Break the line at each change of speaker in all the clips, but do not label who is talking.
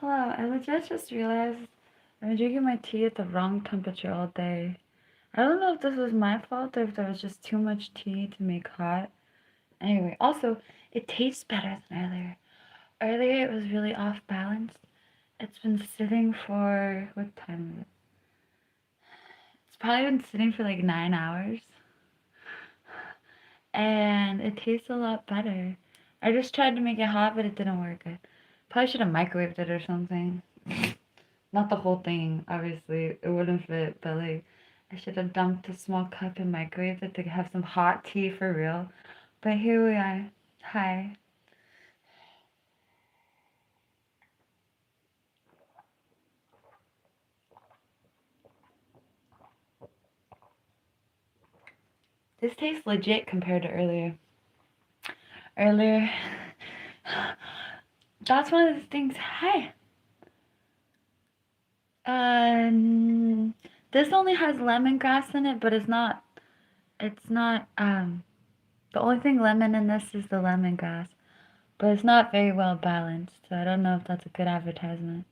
Hello, I legit just realized I've been drinking my tea at the wrong temperature all day. I don't know if this was my fault or if there was just too much tea to make hot. Anyway, also, it tastes better than earlier. Earlier, it was really off balance. It's been sitting for, what time is it? It's probably been sitting for like 9 hours. And it tastes a lot better. I just tried to make it hot, but it didn't work. I probably should have microwaved it or something. Not the whole thing, obviously. It wouldn't fit, but like, I should have dumped a small cup and microwaved it to have some hot tea for real. But here we are. Hi. This tastes legit compared to earlier. Earlier, that's one of the things. Hi. This only has lemongrass in it, but it's not. It's not. The only thing lemon in this is the lemongrass, but it's not very well balanced. So I don't know if that's a good advertisement.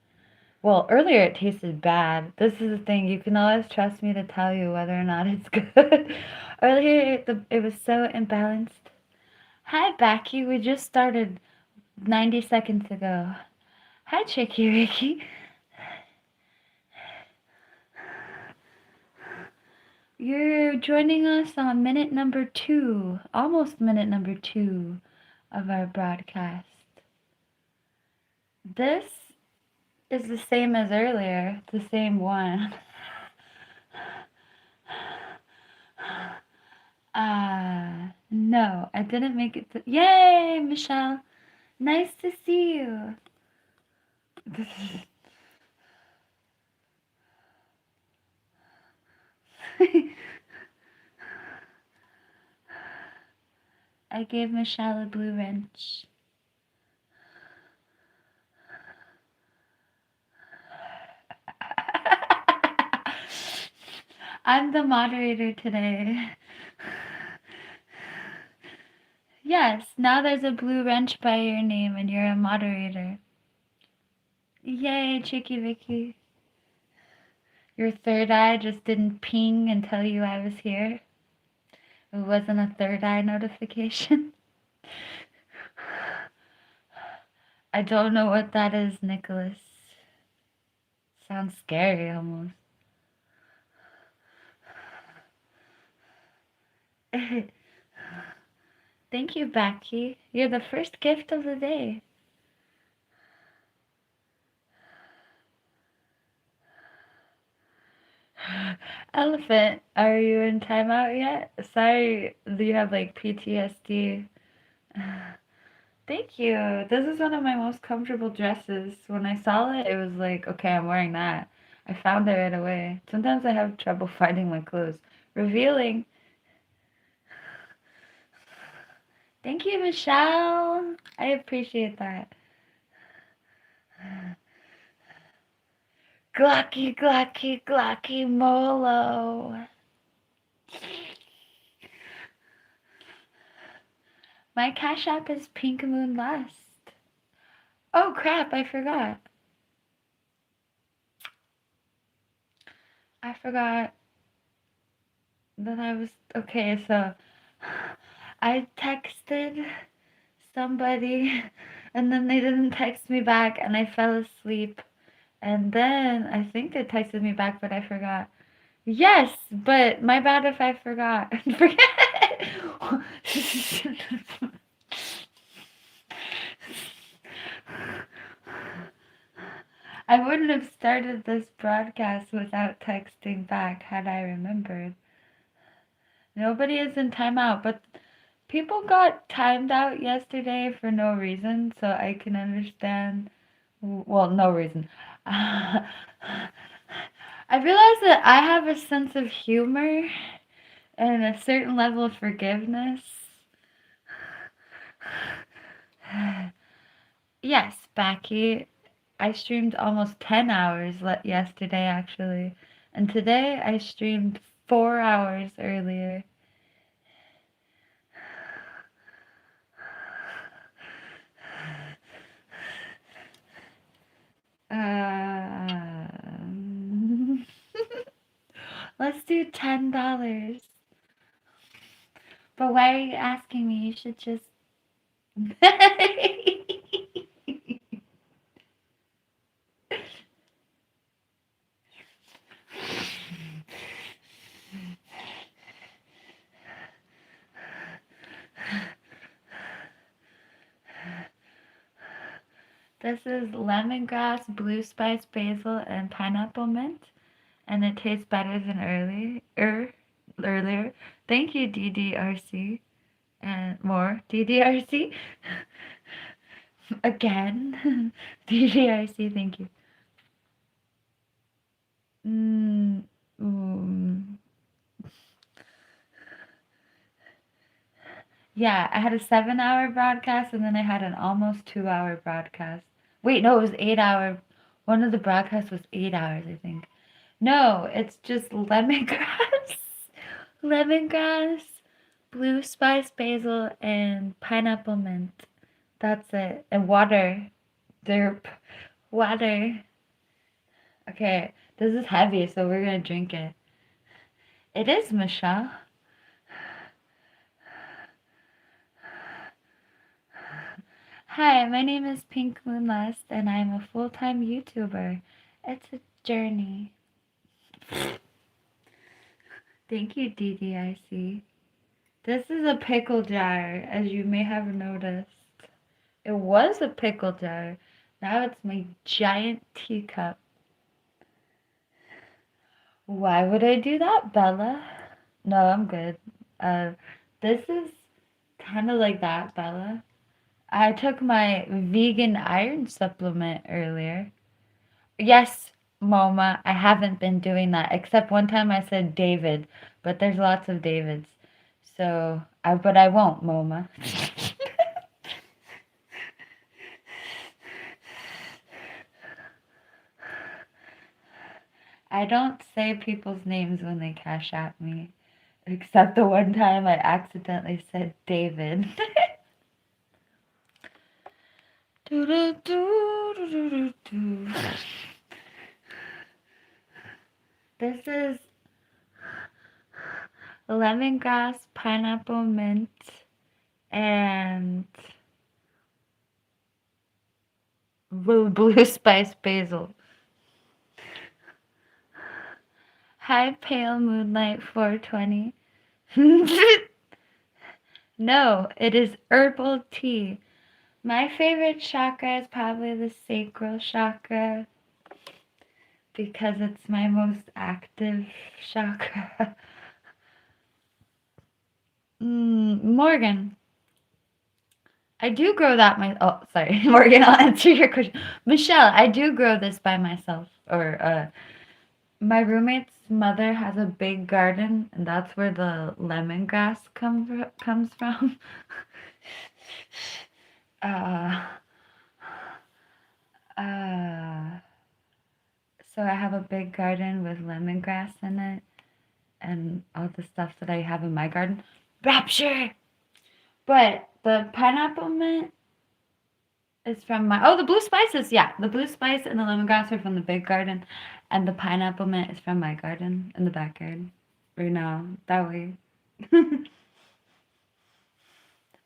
Well, earlier it tasted bad. This is the thing. You can always trust me to tell you whether or not it's good. Earlier it was so imbalanced. Hi, Becky. We just started 90 seconds ago. Hi, Tricky Ricky. You're joining us on minute number 2, almost minute number 2 of our broadcast. This is the same as earlier, the same one. No, I didn't make it. Yay, Michelle! Nice to see you. I gave Michelle a blue wrench. I'm the moderator today. Yes, now there's a blue wrench by your name and you're a moderator. Yay, Chicky Vicky. Your third eye just didn't ping and tell you I was here. It wasn't a third eye notification. I don't know what that is, Nicholas. Sounds scary almost. Thank you, Becky. You're the first gift of the day. Elephant, are you in timeout yet? Sorry, do you have like PTSD? Thank you. This is one of my most comfortable dresses. When I saw it, it was like, okay, I'm wearing that. I found it right away. Sometimes I have trouble finding my clothes. Revealing. Thank you, Michelle. I appreciate that. Glocky, glocky, glocky, molo. My Cash App is PinkMoonLust. Oh crap, I forgot. I forgot that I was. Okay, so I texted somebody and then they didn't text me back and I fell asleep. And then I think they texted me back, but I forgot. Yes, but my bad if I forgot. Forget. I wouldn't have started this broadcast without texting back had I remembered. Nobody is in timeout, but people got timed out yesterday for no reason, so I can understand. Well, no reason. I realize that I have a sense of humor and a certain level of forgiveness. Yes, Becky. I streamed almost 10 hours yesterday, actually. And today I streamed 4 hours earlier. Let's do $10. But why are you asking me? You should just. This is lemongrass, blue spice, basil, and pineapple mint, and it tastes better than earlier. Thank you, DDRC, and more DDRC. Again, DDRC. Thank you. Mm, mm. Yeah, I had a 7 hour broadcast and then I had an almost 2 hour broadcast. Wait, no, it was 8 hour. One of the broadcasts was 8 hours, I think. No, it's just lemongrass, lemongrass, blue spice basil, and pineapple mint. That's it. And water. Derp. Water. Okay, this is heavy, so we're gonna drink it. It is, Michelle. Hi, my name is PinkMoonLust, and I'm a full-time YouTuber. It's a journey. Thank you, DDIC. This is a pickle jar, as you may have noticed. It was a pickle jar. Now it's my giant teacup. Why would I do that, Bella? No, I'm good. This is kind of like that, Bella. I took my vegan iron supplement earlier. Yes, Moma, I haven't been doing that, except one time I said David, but there's lots of Davids. But I won't, Moma. I don't say people's names when they cash at me, except the one time I accidentally said David. This is lemongrass, pineapple mint, and blue spice basil. Hi, pale moonlight 420. No, it is herbal tea. My favorite chakra is probably the sacral chakra because it's my most active chakra. Morgan, I do grow that oh, sorry, Morgan, I'll answer your question. Michelle, I do grow this by myself. My roommate's mother has a big garden, and that's where the lemongrass comes from. So I have a big garden with lemongrass in it, and all the stuff that I have in my garden. Rapture! But the pineapple mint is from the blue spices, yeah. The blue spice and the lemongrass are from the big garden, and the pineapple mint is from my garden in the backyard. Right now, that way.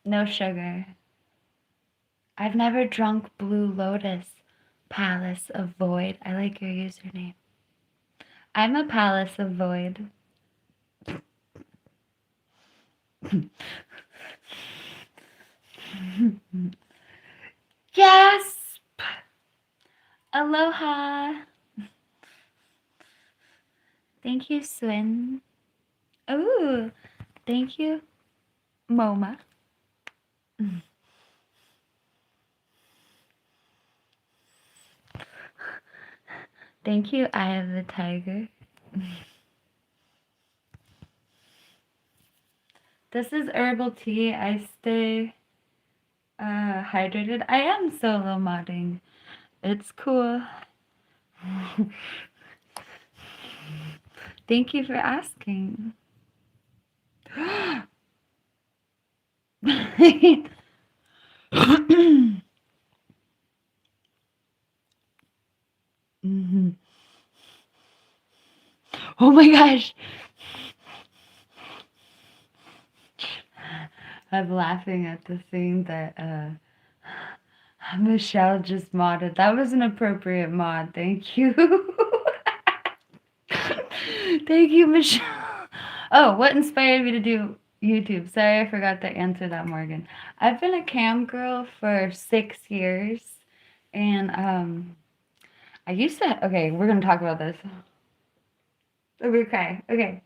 No sugar. I've never drunk Blue Lotus. Palace of Void. I like your username. I'm a Palace of Void. Gasp! Aloha! Thank you, Swin. Ooh, thank you, Moma. Thank you, Eye of the Tiger. This is herbal tea. I stay hydrated. I am solo modding. It's cool. Thank you for asking. Oh my gosh. I'm laughing at the thing that Michelle just modded. That was an appropriate mod. Thank you. Thank you, Michelle. Oh, what inspired me to do YouTube? Sorry, I forgot to answer that, Morgan. I've been a cam girl for 6 years, and I used to. Okay, we're gonna talk about this. Okay, okay.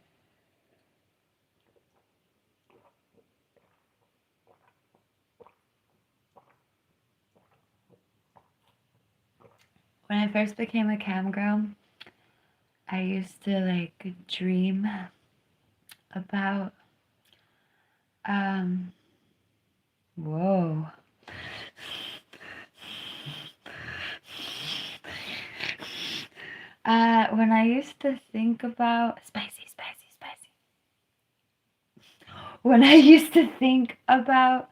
When I first became a cam girl, I used to like dream about um. Whoa. When I used to think about spicy, spicy, spicy. When I used to think about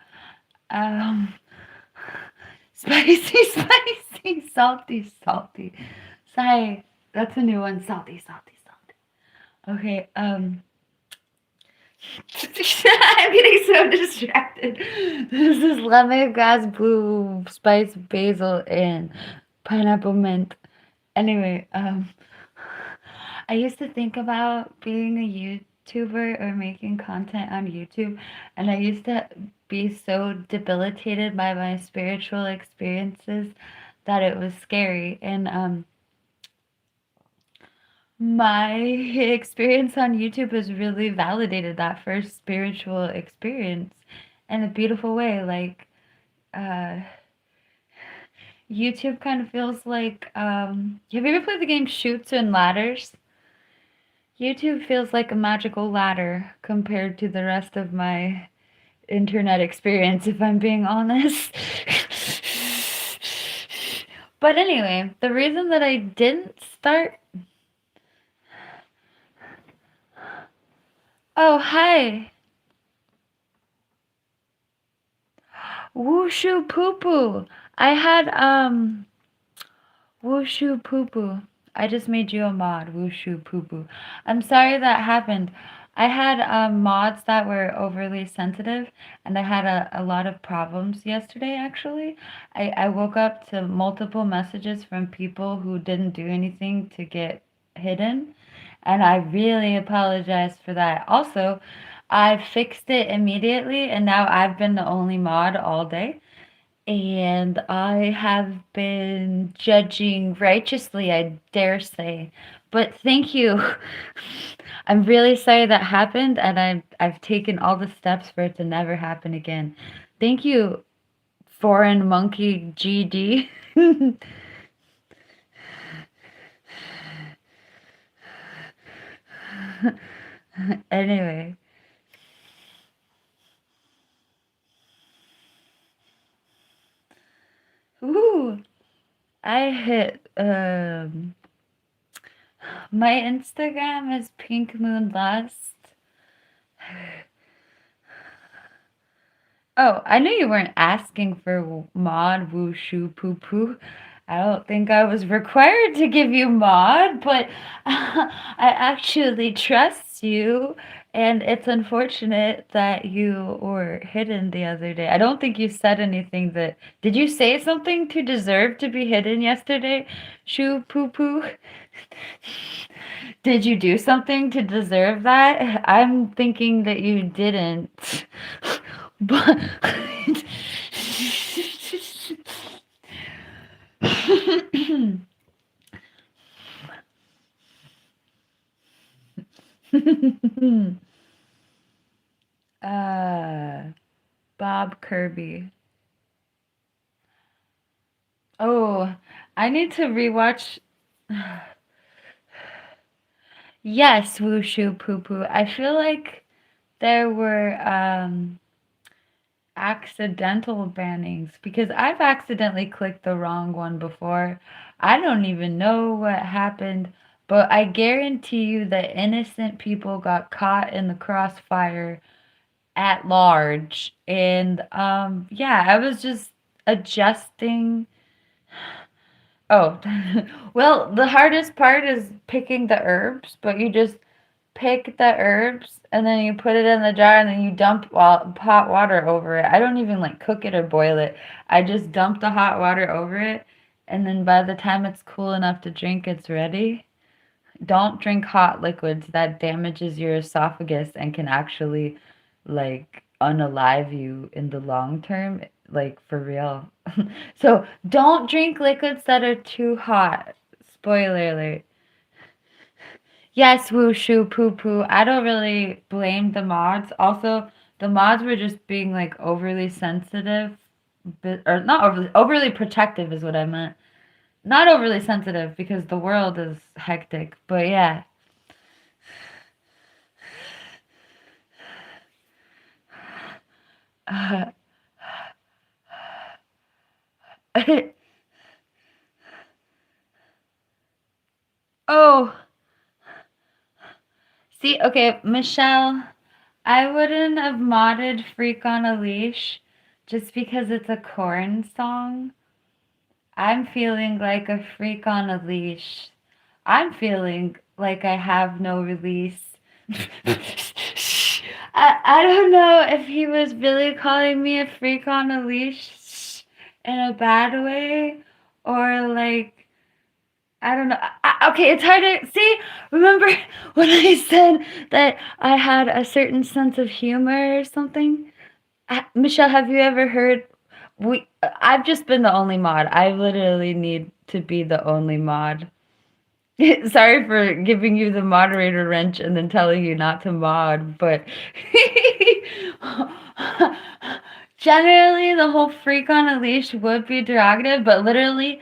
um spicy, spicy, salty, salty. Sorry, that's a new one. Salty, salty, salty. Okay, I'm getting so distracted. This is lemongrass, blue, spice, basil, and pineapple mint. Anyway, I used to think about being a YouTuber or making content on YouTube, and I used to be so debilitated by my spiritual experiences that it was scary. And my experience on YouTube has really validated that first spiritual experience in a beautiful way. Like, uh, YouTube kind of feels like, have you ever played the game Shoots and Ladders? YouTube feels like a magical ladder compared to the rest of my internet experience, if I'm being honest. But anyway, the reason that I didn't start. Oh, hi. Wushu poo poo. I had, Wushu poo poo. I just made you a mod, Wushu poo poo. I'm sorry that happened. I had mods that were overly sensitive, and I had a lot of problems yesterday, actually. I woke up to multiple messages from people who didn't do anything to get hidden, and I really apologize for that. Also, I fixed it immediately, and now I've been the only mod all day. And I have been judging righteously, I dare say. But thank you. I'm really sorry that happened, and I've taken all the steps for it to never happen again. Thank you, foreign monkey GD. Anyway. Ooh, I hit my Instagram is PinkMoonLust. Oh, I knew you weren't asking for mod wushu poo poo. I don't think I was required to give you mod, but I actually trust you, and it's unfortunate that you were hidden the other day. I don't think you said anything that. Did you say something to deserve to be hidden yesterday? Shoo poo poo. Did you do something to deserve that? I'm thinking that you didn't. But uh Bob Kirby. Oh, I need to rewatch. Yes, Wushu Poo Poo. I feel like there were accidental bannings because I've accidentally clicked the wrong one before. I don't even know what happened, but I guarantee you that innocent people got caught in the crossfire at large. And yeah, I was just adjusting Oh, well, the hardest part is picking the herbs, but you just pick the herbs and then you put it in the jar and then you dump hot water over it. I don't even like cook it or boil it. I just dump the hot water over it, and then by the time it's cool enough to drink, it's ready. Don't drink hot liquids. That damages your esophagus and can actually like unalive you in the long term, like for real. So don't drink liquids that are too hot. Spoiler alert. Yes, wushu poo poo. I don't really blame the mods. Also, the mods were just being like overly sensitive, or not overly protective is what I meant. Not overly sensitive because the world is hectic. But yeah. Oh, see, okay, Michelle, I wouldn't have modded Freak on a Leash just because it's a corn song. I'm feeling like a freak on a leash. I'm feeling like I have no release. I don't know if he was really calling me a freak on a leash in a bad way or like I don't know. Okay, it's hard to see. Remember when I said that I had a certain sense of humor or something? Michelle, have you ever heard? I've just been the only mod. I literally need to be the only mod. Sorry for giving you the moderator wrench and then telling you not to mod, but generally the whole freak on a leash would be derogative, but literally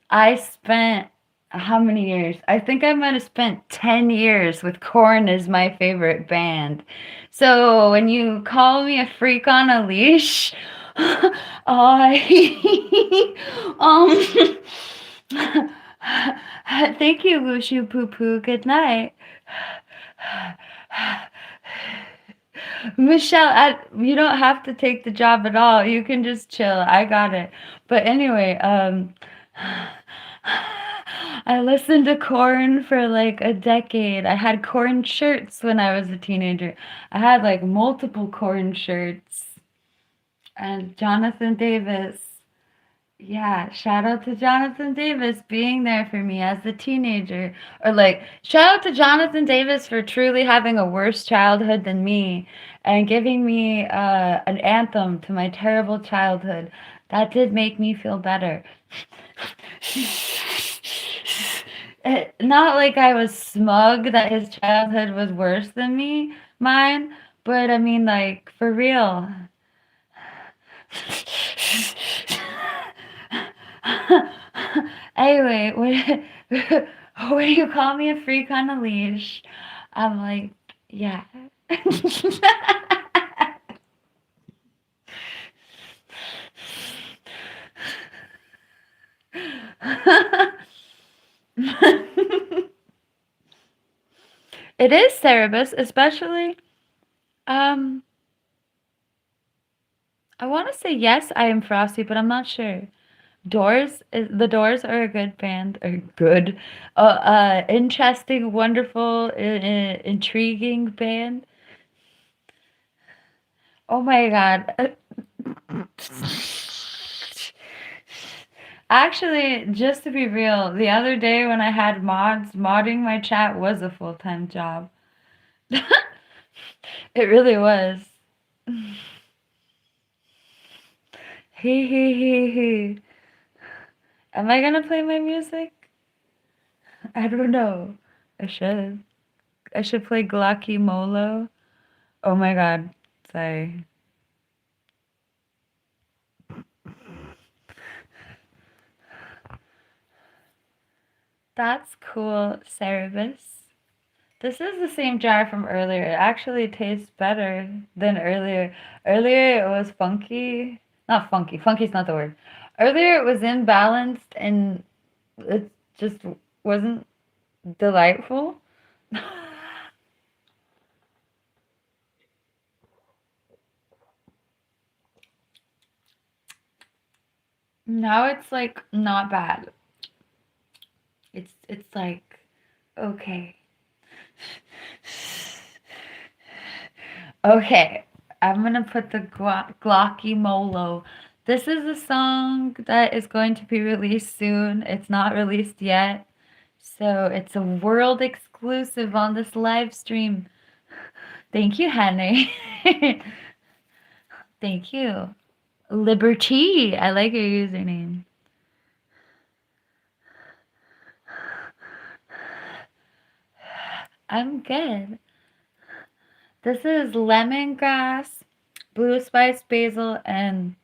I spent how many years? I think I might have spent 10 years with Korn as my favorite band. So when you call me a freak on a leash, I thank you, Wushu Poo Poo. Good night. Michelle, you don't have to take the job at all. You can just chill. I got it. But anyway, I listened to Korn for like a decade. I had Korn shirts when I was a teenager. I had like multiple Korn shirts. And Jonathan Davis. Yeah, shout out to Jonathan Davis being there for me as a teenager. Or like, shout out to Jonathan Davis for truly having a worse childhood than me and giving me an anthem to my terrible childhood. That did make me feel better. Not like I was smug that his childhood was worse than mine, but I mean, like, for real. Anyway, when you call me a freak on a leash, I'm like, yeah. It is Cerebus, especially. Um, I want to say yes, I am Frosty, but I'm not sure. The Doors are a good band, or good, interesting, wonderful, intriguing band. Oh my God. Actually, just to be real, the other day when I had mods, modding my chat was a full-time job. It really was. Hee hee hee hee. Am I gonna play my music? I don't know. I should. I should play Glocky Molo. Oh my god. Sorry. That's cool, Cerebus. This is the same jar from earlier. It actually tastes better than earlier. Earlier it was funky. Not funky. Funky's not the word. Earlier it was imbalanced and it just wasn't delightful. Now it's like not bad. It's like, okay. Okay, I'm gonna put the Glocky Molo. This is a song that is going to be released soon. It's not released yet. So it's a world exclusive on this live stream. Thank you, Henry. Thank you. Liberty. I like your username. I'm good. This is lemongrass, blue spice basil, and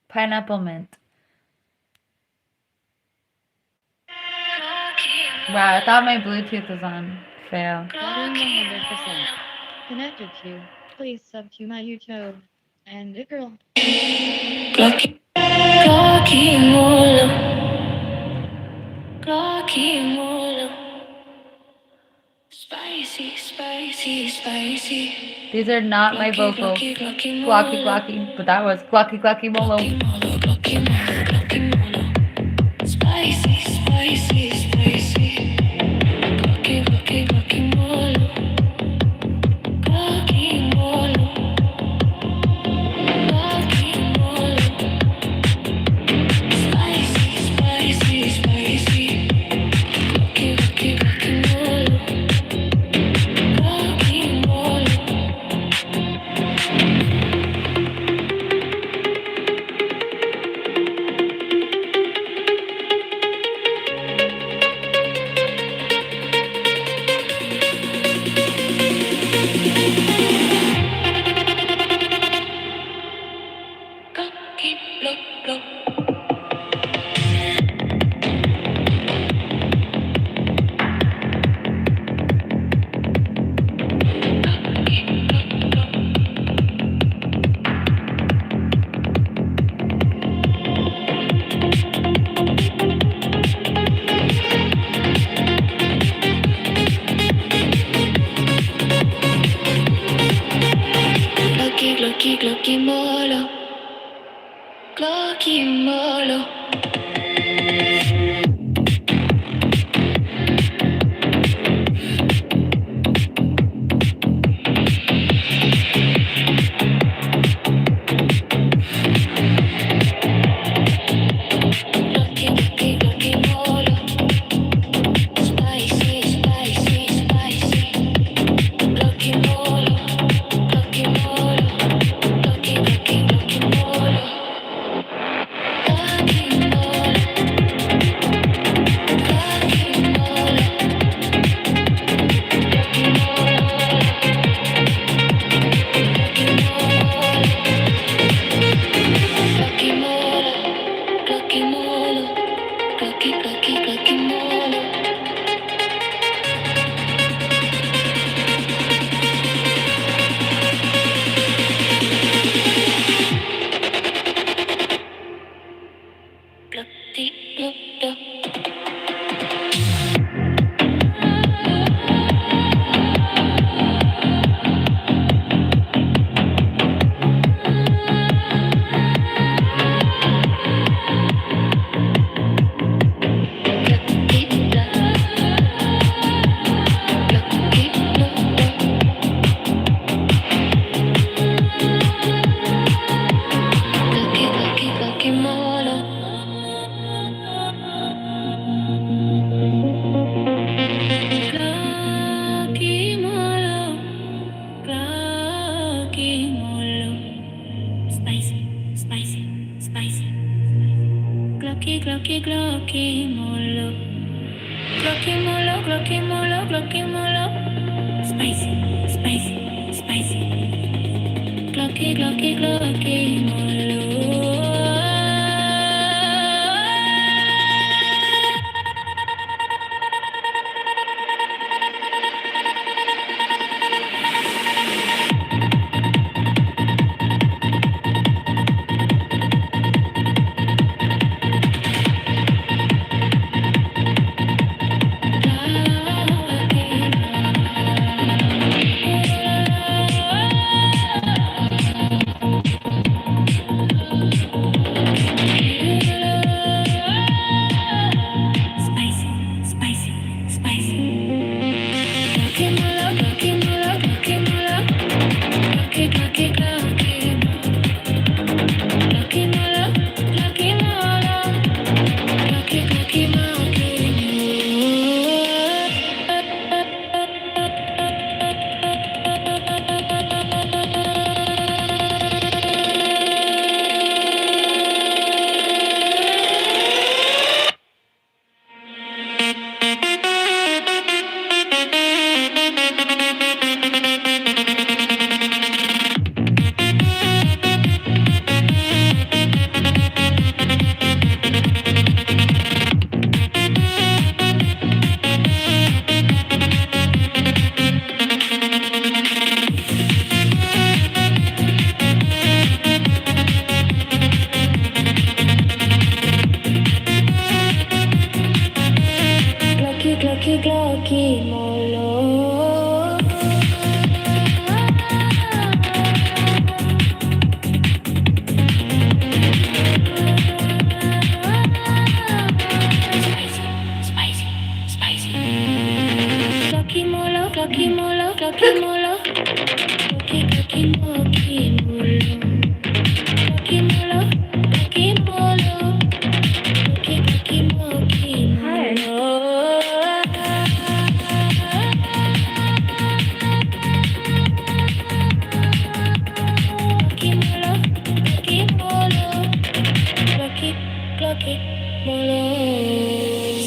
pineapple mint. Wow, I thought my Bluetooth was on. Fail.
Battery 100%. Connected to. Please sub to my YouTube. And a girl.
Glocky Molo. Glocky Molo. Spicy, spicy, spicy.
These are not my vocals. Glocky, glocky. But that was Glocky, glocky, molo.
Glocky Molo, Glocky Molo. Spicy, spicy, spicy. Glocky, glocky, glocky Molo. Glocky Molo. Glocky Molo. Spicy, spicy, spicy. Glocky, glocky, glocky Molo. Glocky Molo. Glocky, glock, glock. Glocky, glocky, glocky molo. Glocky molo. Glocky, glocky, glocky molo. Spicy, spicy, spicy. Glocky molo. Glocky molo. Glocky, glocky, glocky molo. Glocky molo. Glocky molo. Glocky molo. Glocky molo. Glocky molo. Glocky molo. Glocky, glocky, glocky molo. Glocky, glock, glock. Glocky, glock. Glocky, glock, glock. Glocky, glocky, glocky molo. Glocky molo. Glocky molo. Spicy, spicy, spicy. Glocky, glocky, glocky molo. Glocky molo, glocky molo, glocky molo. Spicy, spicy, spicy. Glocky, glocky, glocky molo. Glocky,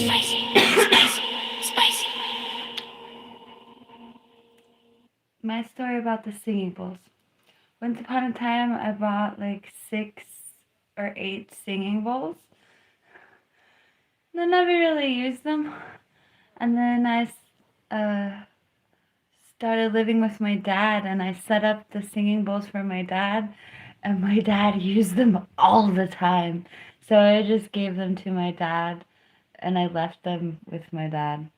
Spicy, spicy, spicy.
My story about the singing bowls. Once upon a time, I bought like 6 or 8 singing bowls. I never really used them. And then I started living with my dad, and I set up the singing bowls for my dad, and my dad used them all the time. So I just gave them to my dad, and I left them with my dad.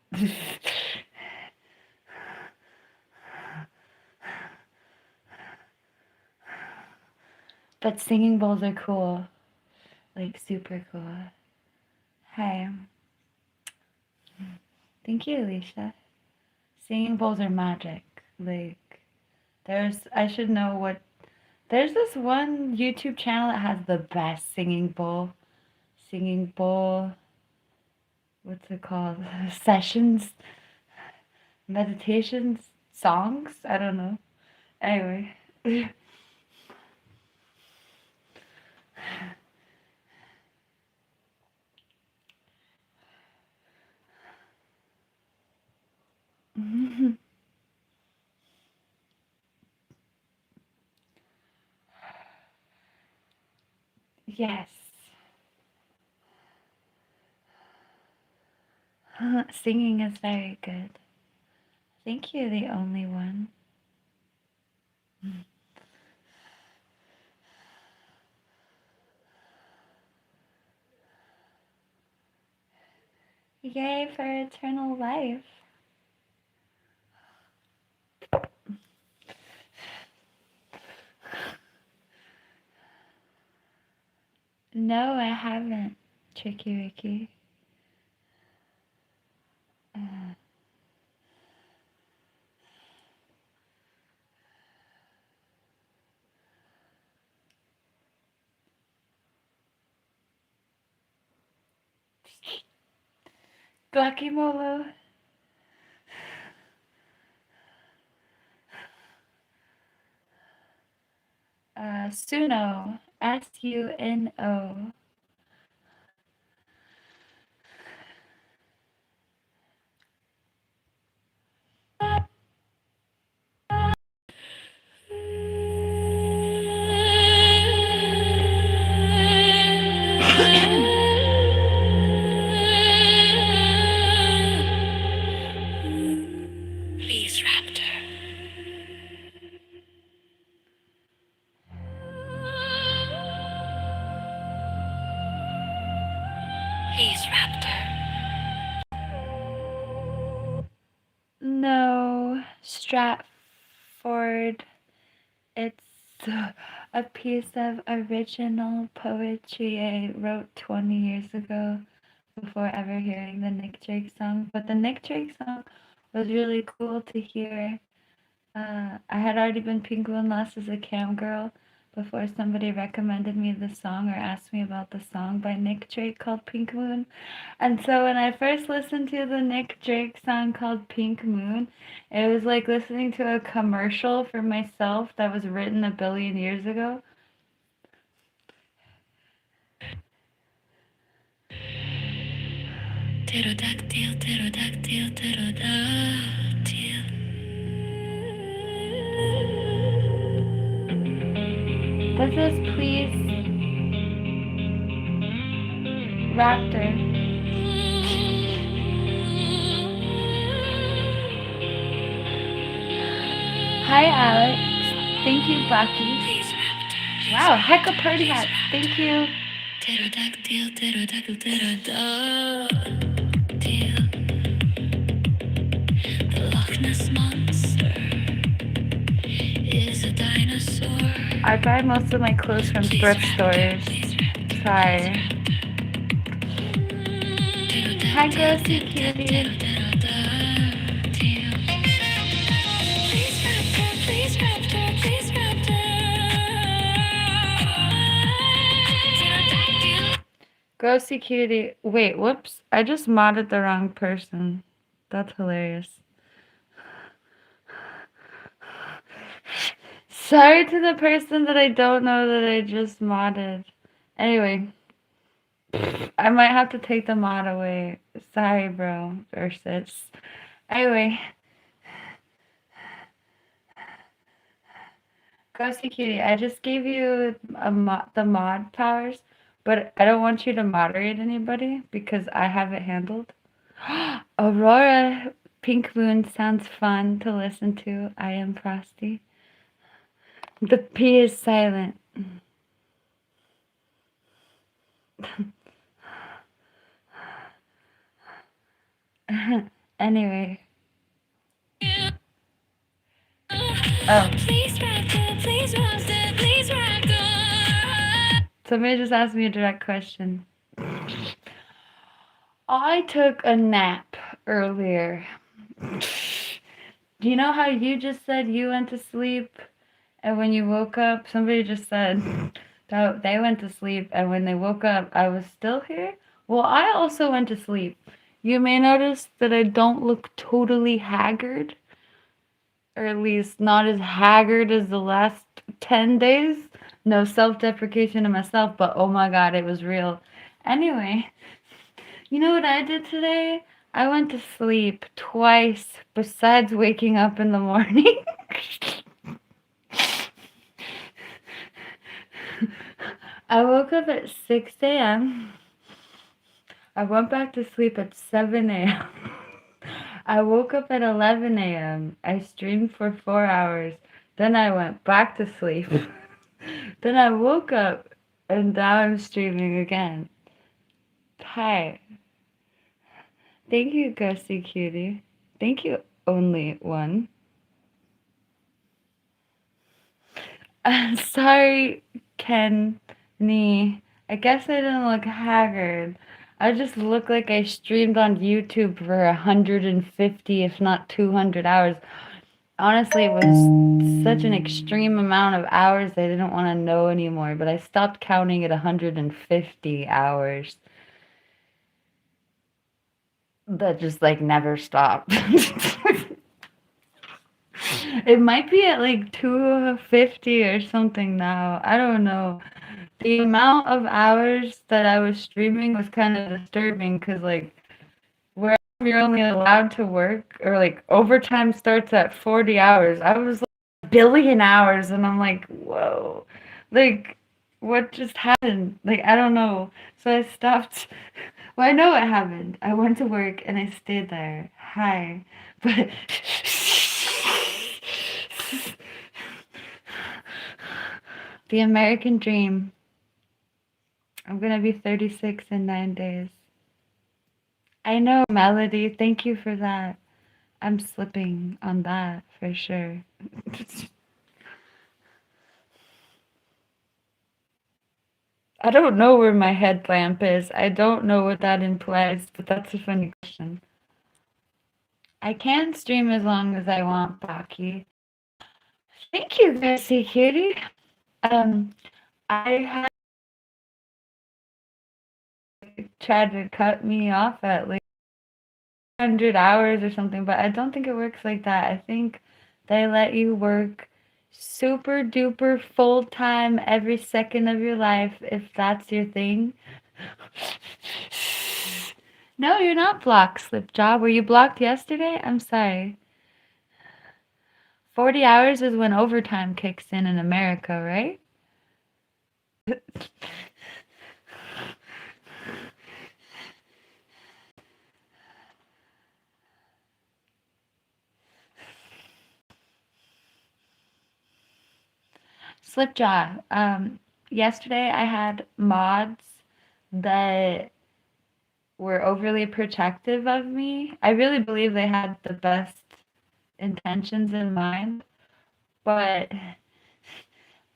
But singing bowls are cool. Like, super cool. Hi. Thank you, Alicia. Singing bowls are magic. Like, I should know what, there's this one YouTube channel that has the best singing bowl, what's it called? Sessions, meditations, songs? I don't know. Anyway. Yes. Singing is very good. I think you're the only one. Yay for eternal life. No, I haven't, Tricky Ricky. Guacamole. Suno. Suno.
Please, Raptor. Please, Raptor.
No, Stratford. It's a piece of original poetry I wrote 20 years ago before ever hearing the Nick Drake song. But the Nick Drake song was really cool to hear. I had already been PinkMoonLust as a cam girl before somebody recommended me the song or asked me about the song by Nick Drake called Pink Moon. And so when I first listened to the Nick Drake song called Pink Moon, it was like listening to a commercial for myself that was written a billion years ago.
Pterodactyl, pterodactyl, pterodactyl.
Does this please, Raptor? Hi, Alex. Thank you, Bucky.
Please, Raptor.
Wow, heck of party hats. Thank you.
Pterodactyl, pterodactyl, pterodactyl. The Loch Ness Monster is a dinosaur.
I buy most of my clothes from thrift stores. Sorry. Hi, Grossy Cutie.
Please, Raptor, please, Raptor.
Grossy Cutie. Wait, whoops. I just modded the wrong person. That's hilarious. Sorry to the person that I don't know that I just modded. Anyway, I I might have to take the mod away. Sorry, bro or sis. Anyway, Ghosty Cutie, I just gave you the mod powers, but I don't want you to moderate anybody because I have it handled. Aurora Pink Moon sounds fun to listen to. I am Frosty. The P is silent. Anyway. Oh.
Please rock it, please rock it, please rock it.
Somebody just asked me a direct question. I took a nap earlier. Do you know how you just said you went to sleep and when you woke up, somebody just said that they went to sleep and when they woke up, I was still here? Well, I also went to sleep. You may notice that I don't look totally haggard, or at least not as haggard as the last 10 days. No self-deprecation of myself, but oh my god, it was real. Anyway, you know what I did today? I went to sleep twice besides waking up in the morning. I woke up at 6 a.m. I went back to sleep at 7 a.m. I woke up at 11 a.m. I streamed for 4 hours. Then I went back to sleep. Then I woke up and now I'm streaming again. Hi. Thank you, Ghosty Cutie. Thank you, only one. Sorry, Kenny. I guess I didn't look haggard. I just look like I streamed on YouTube for 150, if not 200 hours. Honestly, it was such an extreme amount of hours I didn't want to know anymore, but I stopped counting at 150 hours. That just like never stopped. It might be at like 250 or something now. I don't know. The amount of hours that I was streaming was kind of disturbing because, like, where you're only allowed to work or like overtime starts at 40 hours, I was like a billion hours, and I'm like, whoa, like, what just happened? Like, I don't know. So I stopped. Well, I know what happened. I went to work and I stayed there. Hi. But the American dream. I'm gonna be 36 in 9 days. I know, Melody. Thank you for that. I'm slipping on that for sure. I don't know where my headlamp is. I don't know what that implies, but that's a funny question. I can stream as long as I want, Baki. Thank you, Gracie Cutie. I had tried to cut me off at like 100 hours or something, but I don't think it works like that. I think they let you work super duper full time every second of your life if that's your thing. No, you're not blocked, Slipjaw. Were you blocked yesterday? I'm sorry. 40 hours is when overtime kicks in America, right? Slipjaw. Yesterday I had mods that were overly protective of me. I really believe they had the best intentions in mind. But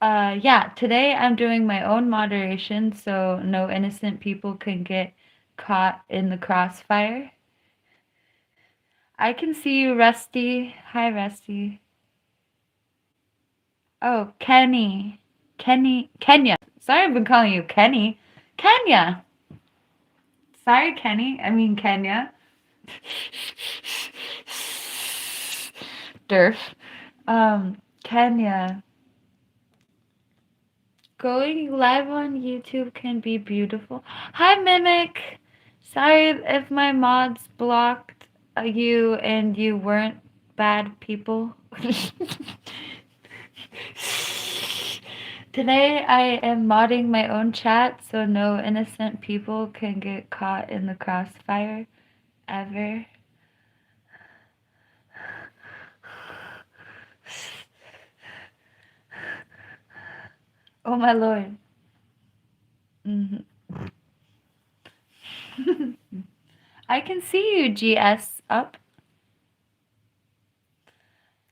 yeah, today I'm doing my own moderation so no innocent people can get caught in the crossfire. I can see you, Rusty. Hi, Rusty. Oh, Kenny. Kenya. Sorry, I've been calling you Kenny. Kenya. Sorry, Kenny. I mean, Kenya. Durf. Kenya. going live on YouTube can be beautiful. Hi, Mimic. Sorry if my mods blocked you and you weren't bad people. Today I am modding my own chat so no innocent people can get caught in the crossfire ever. Oh my lord. Mhm. I can see you, GS up.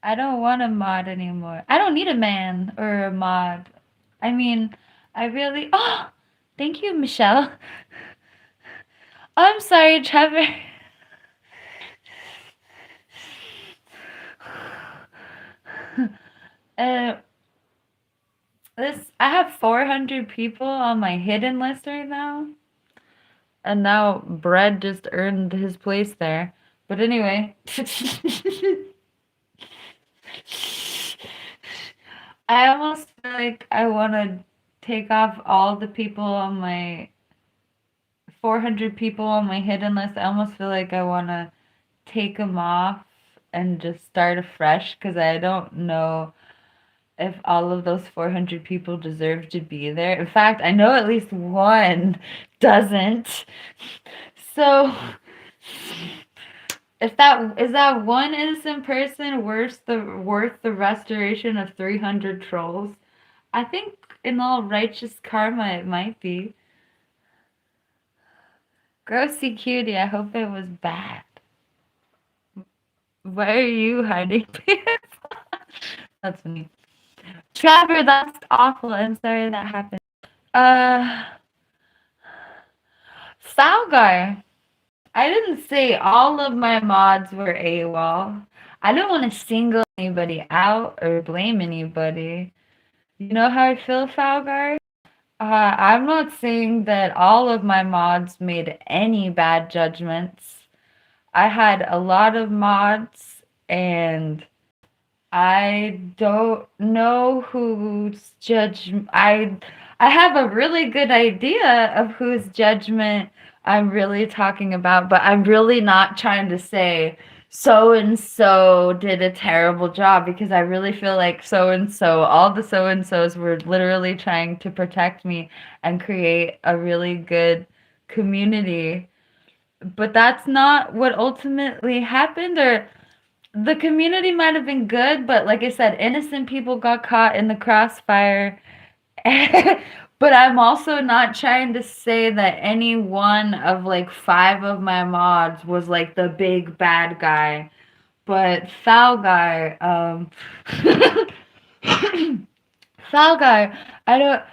I don't want a mod anymore. I don't need a man or a mod. I mean, I really. Oh! Thank you, Michelle. I'm sorry, Trevor. uh, I have 400 people on my hidden list right now. And now Brad just earned his place there. But anyway. I almost feel like I want to take off all the people on my 400 people on my hidden list. I almost feel like I want to take them off and just start afresh because I don't know if all of those 400 people deserve to be there. In fact, I know at least one doesn't. So if that is that one innocent person worth the restoration of 300 trolls, I think in all righteous karma it might be. Grossy cutie, I hope it was bad. Why are you hiding? That's me. Trevor, that's awful. I'm sorry that happened. Uh, Falgar. I didn't say all of my mods were AWOL. I don't want to single anybody out or blame anybody. You know how I feel, Falgar? I'm not saying that all of my mods made any bad judgments. I had a lot of mods and I don't know whose I have a really good idea of whose judgment I'm really talking about, but I'm really not trying to say so and so did a terrible job because I really feel like so and so, all the so and so's were literally trying to protect me and create a really good community. But that's not what ultimately happened, or the community might have been good, but like I said, innocent people got caught in the crossfire. But I'm also not trying to say that any one of like 5 of my mods was like the big bad guy. But Foul Guy, Foul Guy, I don't.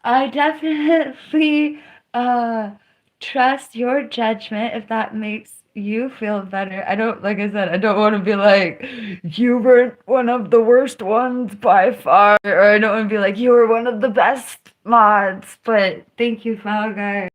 I definitely trust your judgment if that makes you feel better. I don't, like I said, I don't want to be like, you weren't one of the worst ones by far, or I don't want to be like, you were one of the best mods. But thank you, Foul Guy.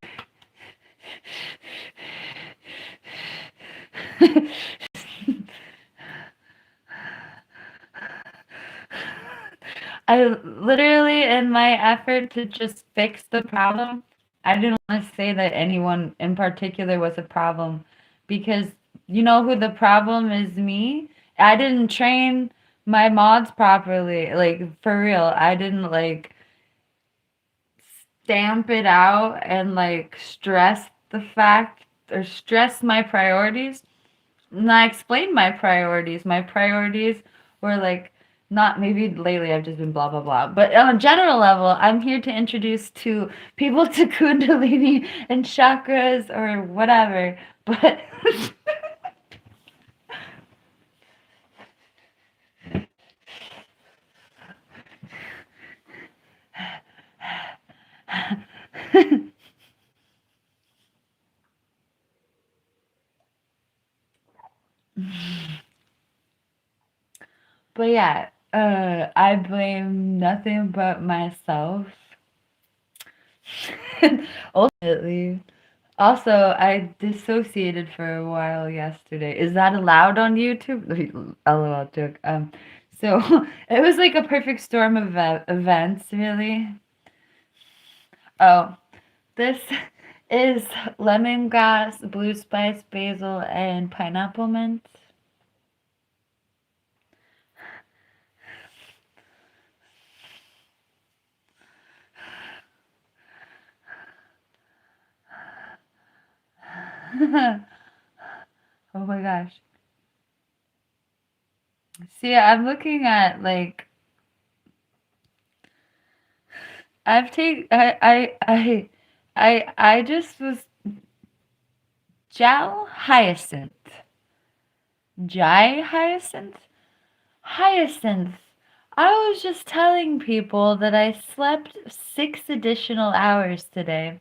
I literally, in my effort to just fix the problem, I didn't want to say that anyone in particular was a problem because you know who the problem is? Me. I didn't train my mods properly. Like, for real. I didn't like stamp it out and like stress the fact or stress my priorities. And I explained my priorities. My priorities were like not, maybe lately I've just been blah blah blah. But on a general level, I'm here to introduce to people to Kundalini and chakras or whatever. But but yeah, I blame nothing but myself. Ultimately. Also, I dissociated for a while yesterday. Is that allowed on YouTube? LOL joke. So it was like a perfect storm of events, really. Oh, this is lemongrass, blue spice, basil, and pineapple mint. Oh my gosh. See, I'm looking at like I just was Jal Hyacinth. Jai Hyacinth? Hyacinth. I was just telling people that I slept 6 additional hours today.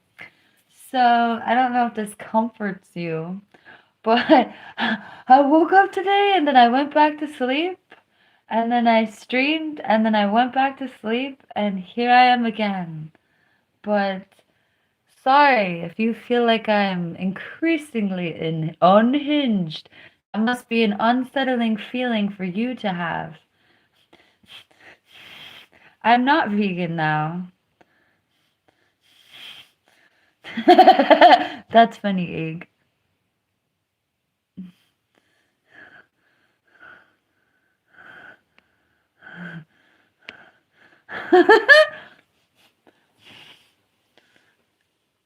So I don't know if this comforts you, but I woke up today and then I went back to sleep and then I streamed and then I went back to sleep and here I am again. But sorry if you feel like I'm increasingly unhinged. That must be an unsettling feeling for you to have. I'm not vegan now. That's funny, Egg.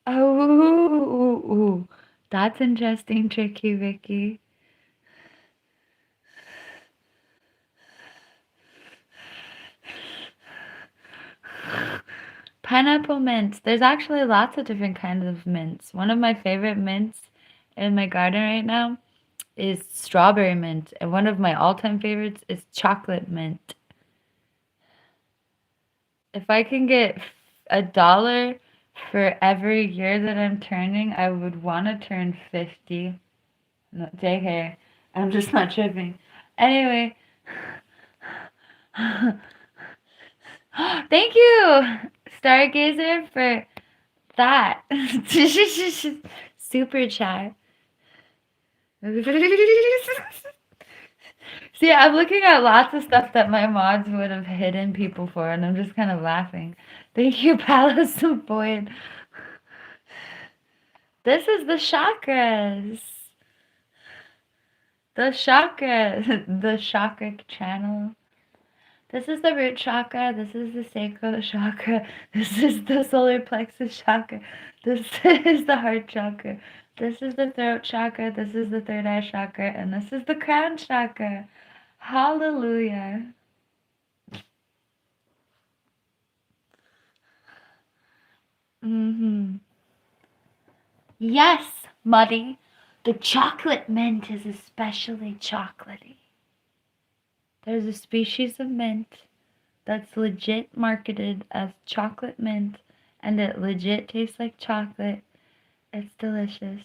Oh, that's interesting, Tricky Vicky. Pineapple mints. There's actually lots of different kinds of mints. One of my favorite mints in my garden right now is strawberry mint, and one of my all-time favorites is chocolate mint. If I can get $1 for every year that I'm turning, I would want to turn 50. No, JK. I'm just not tripping. Anyway. Thank you, Stargazer, for that. Super chat. See, I'm looking at lots of stuff that my mods would have hidden people for, and I'm just kind of laughing. Thank you, Palace of Void. This is the chakras. The chakra. The chakra channel. This is the root chakra. This is the sacral chakra. This is the solar plexus chakra. This is the heart chakra. This is the throat chakra. This is the third eye chakra. And this is the crown chakra. Hallelujah. Yes, Muddy. The chocolate mint is especially chocolatey. There's a species of mint that's legit marketed as chocolate mint, and it legit tastes like chocolate. It's delicious.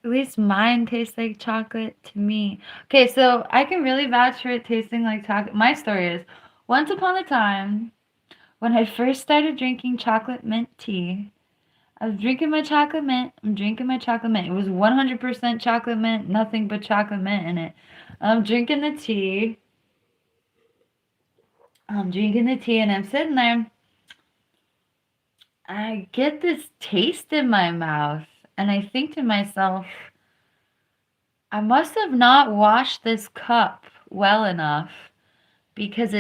At least mine tastes like chocolate to me. Okay, so I can really vouch for it tasting like chocolate. My story is, once upon a time, when I first started drinking chocolate mint tea, I was drinking my chocolate mint. I'm drinking my chocolate mint. It was 100% chocolate mint, nothing but chocolate mint in it. I'm drinking the tea. And I'm sitting there. I get this taste in my mouth, and I think to myself, I must have not washed this cup well enough because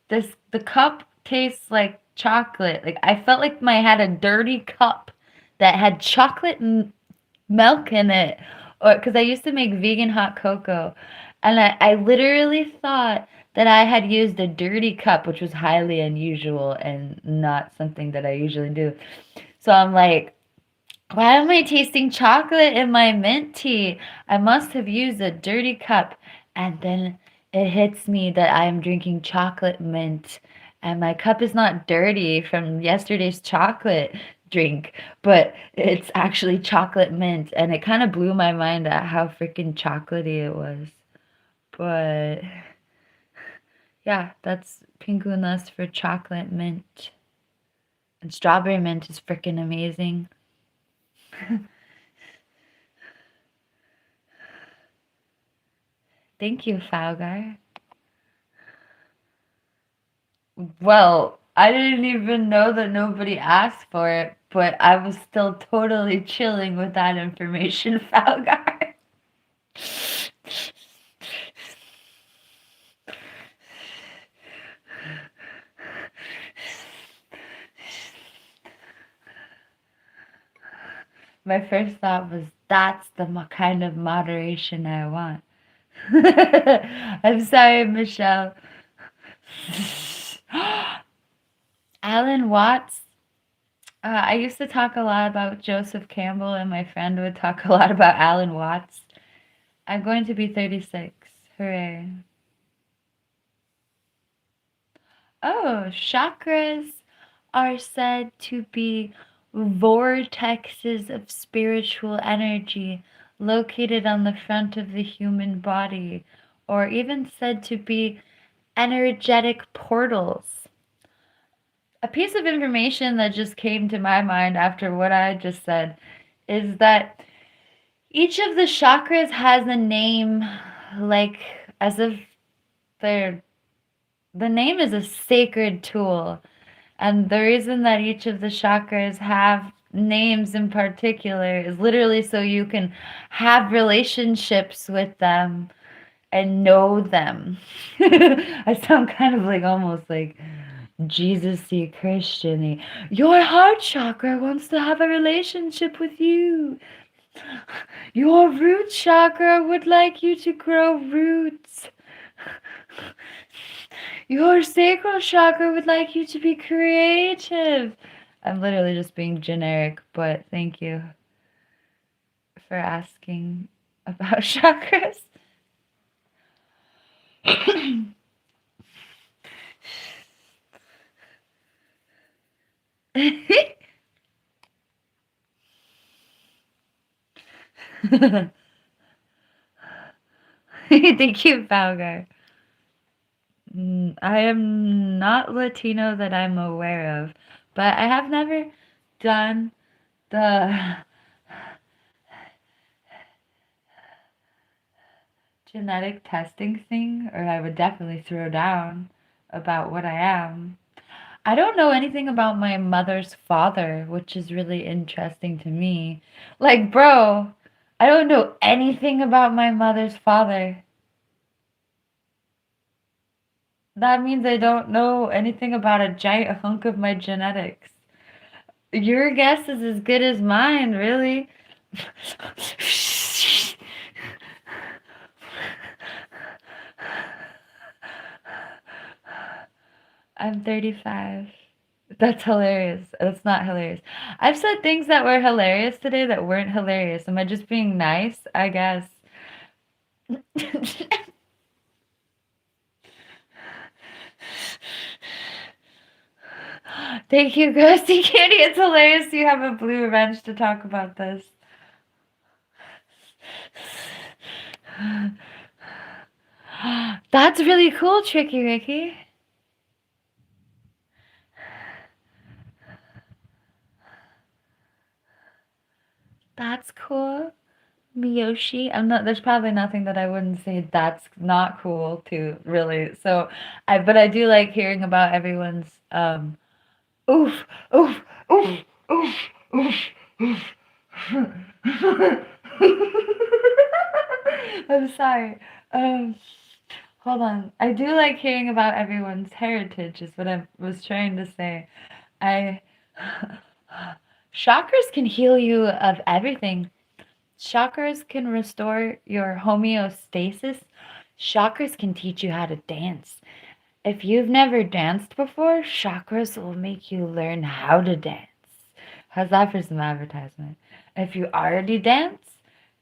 the cup tastes like chocolate. Like I felt like I had a dirty cup that had chocolate milk in it, or because I used to make vegan hot cocoa, and I literally thought that I had used a dirty cup, which was highly unusual and not something that I usually do. So I'm like, why am I tasting chocolate in my mint tea? I must have used a dirty cup. And then it hits me that I am drinking chocolate mint. And my cup is not dirty from yesterday's chocolate drink, but it's actually chocolate mint. And it kind of blew my mind at how freaking chocolatey it was. But yeah, that's PinkMoonLust for chocolate mint. And strawberry mint is freaking amazing. Thank you, Falgar. Well, I didn't even know that nobody asked for it, but I was still totally chilling with that information, Falgar. My first thought was that's the kind of moderation I want. I'm sorry, Michelle. Alan Watts. I used to talk a lot about Joseph Campbell, and my friend would talk a lot about Alan Watts. I'm going to be 36. Hooray. Oh, chakras are said to be vortexes of spiritual energy located on the front of the human body, or even said to be energetic portals. A piece of information that just came to my mind after what I just said is that each of the chakras has a name, like as if they're the name is a sacred tool. And the reason that each of the chakras have names in particular is literally so you can have relationships with them and know them. I sound kind of like almost like Jesus-y Christian-y. Your heart chakra wants to have a relationship with you. Your root chakra would like you to grow roots. Your sacral chakra would like you to be creative. I'm literally just being generic, but thank you for asking about chakras. Thank you, Falgar. I am not Latino that I'm aware of, but I have never done the genetic testing thing, or I would definitely throw down about what I am. I don't know anything about my mother's father, which is really interesting to me. Like, bro, I don't know anything about my mother's father. That means I don't know anything about a giant hunk of my genetics. Your guess is as good as mine, really. I'm 35. That's hilarious. That's not hilarious. I've said things that were hilarious today that weren't hilarious. Am I just being nice? I guess. Thank you, Ghosty Kitty. It's hilarious you have a blue wrench to talk about this. That's really cool, Tricky Ricky. That's cool. Miyoshi. I'm not there's probably nothing that I wouldn't say that's not cool to really. So but I do like hearing about everyone's oof, oof, oof, oof, oof, oof. I'm sorry. Hold on. I do like hearing about everyone's heritage is what I was trying to say. I chakras can heal you of everything. Chakras can restore your homeostasis. Chakras can teach you how to dance. If you've never danced before, chakras will make you learn how to dance. How's that for some advertisement? If you already dance,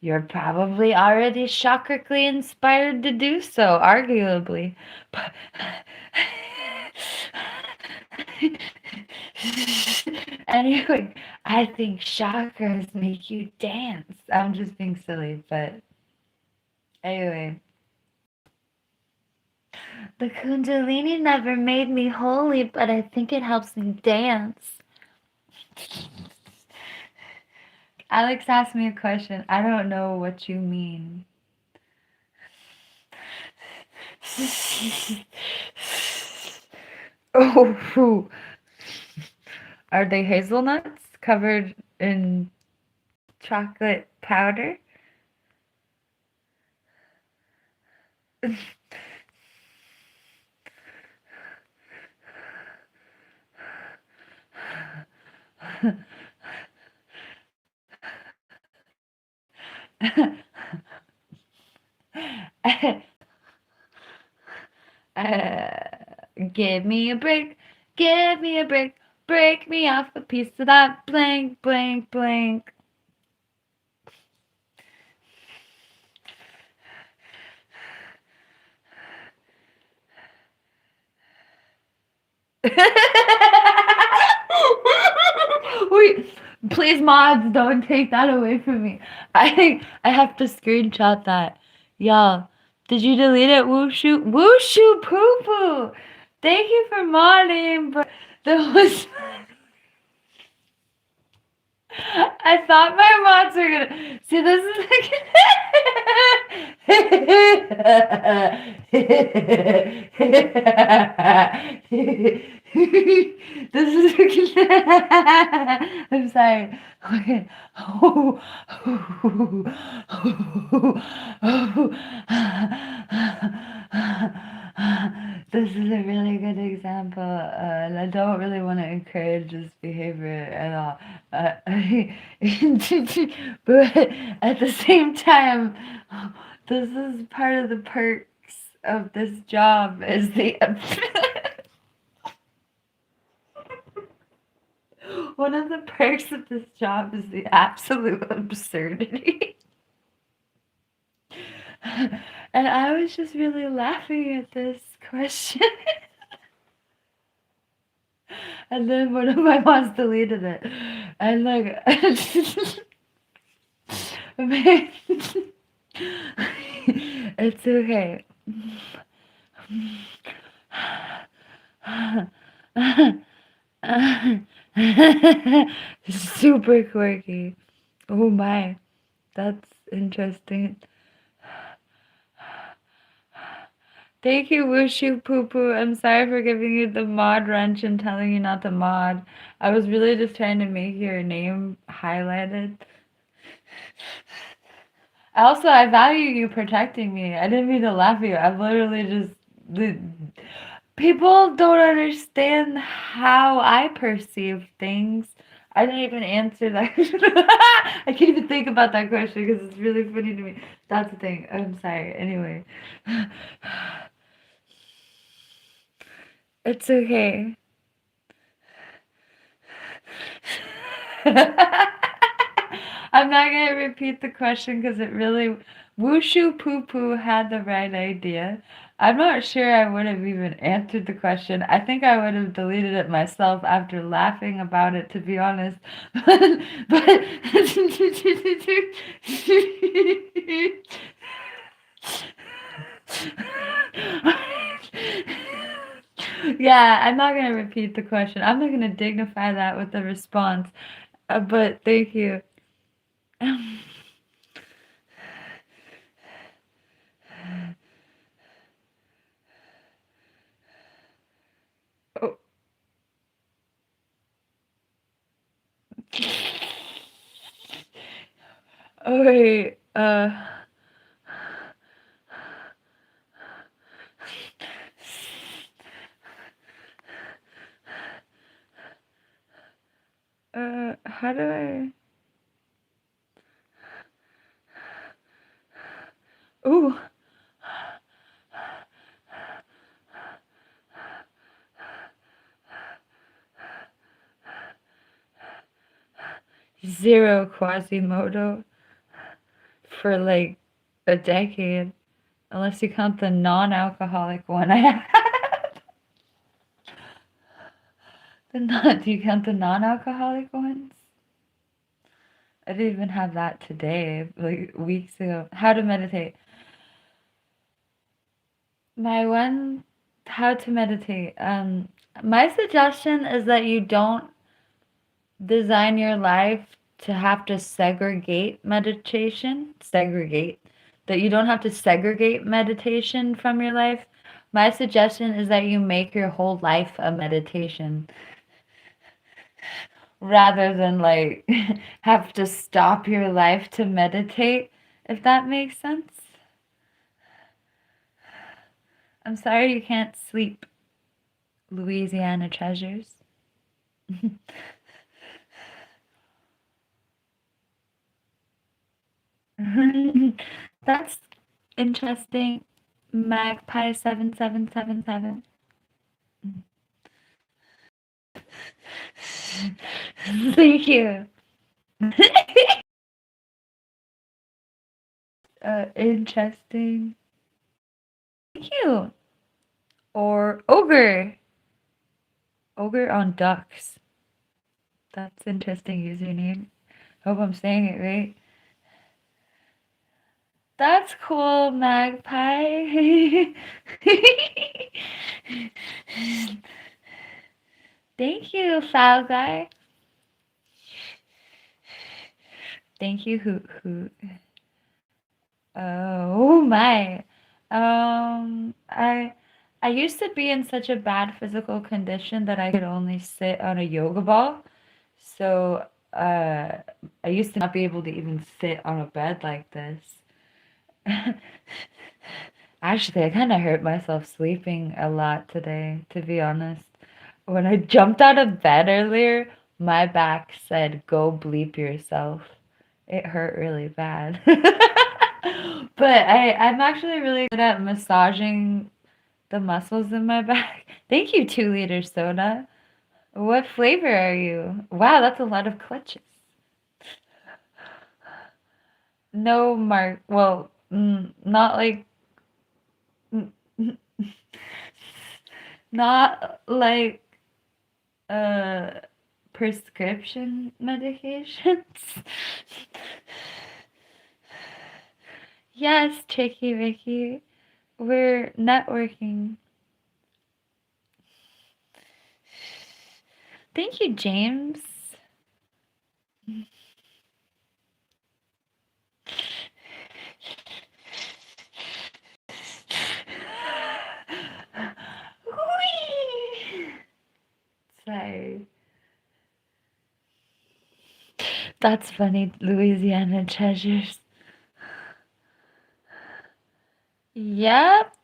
you're probably already chakrically inspired to do so, arguably. But anyway, I think chakras make you dance. I'm just being silly, but anyway. The Kundalini never made me holy, but I think it helps me dance. Alex asked me a question. I don't know what you mean. Oh, phew. Are they hazelnuts covered in chocolate powder? Give me a break, give me a break, break me off a piece of that blank, blank, blank. Wait, please, mods, don't take that away from me. I think I have to screenshot that. Y'all, did you delete it? Wushu, wushu, poo poo. Thank you for modding, but there was. I thought my mods were gonna see. This is this is. I'm sorry. Okay. This is a really good example, and I don't really want to encourage this behavior at all. But at the same time, this is part of the perks of this job is the one of the perks of this job is the absolute absurdity. And I was just really laughing at this question. And then one of my moms deleted it. And like man, it's okay. Super quirky. Oh my, that's interesting. Thank you, Wushu Poo Poo. I'm sorry for giving you the mod wrench and telling you not to mod. I was really just trying to make your name highlighted. Also, I value you protecting me. I didn't mean to laugh at you. I've literally just. People don't understand how I perceive things. I didn't even answer that. I can't even think about that question because it's really funny to me. That's the thing. I'm sorry. Anyway. It's okay. I'm not gonna repeat the question because it really Wushu Poo Poo had the right idea. I'm not sure I would have even answered the question. I think I would have deleted it myself after laughing about it, to be honest. But yeah, I'm not gonna repeat the question. I'm not gonna dignify that with a response. But thank you. Oh. Oh wait, how do I? Ooh. Zero Quasimodo for like a decade, unless you count the non-alcoholic one I had. Do you count the non-alcoholic ones? I didn't even have that today, like weeks ago. How to meditate. How to meditate. My suggestion is that you don't design your life to have to segregate meditation. Segregate. That you don't have to segregate meditation from your life. My suggestion is that you make your whole life a meditation rather than like have to stop your life to meditate, if that makes sense. I'm sorry you can't sleep, Louisiana treasures. That's interesting. Magpie 7777. Thank you. Interesting. Thank you. Or ogre. Ogre on ducks. That's interesting username. Hope I'm saying it right. That's cool, Magpie. Thank you, foul guy. Thank you, Hoot Hoot. Oh my. I used to be in such a bad physical condition that I could only sit on a yoga ball. So, I used to not be able to even sit on a bed like this. Actually, I kind of hurt myself sleeping a lot today, to be honest. When I jumped out of bed earlier, my back said, "Go bleep yourself." It hurt really bad. But I'm actually really good at massaging the muscles in my back. Thank you, 2 liter soda. What flavor are you? Wow, that's a lot of clutches. No, Mark. Well, not like, mm, not like uh prescription medications. Yes, Tricky Ricky. We're networking. Thank you, James. Whee! Sorry. That's funny, Louisiana treasures. Yep.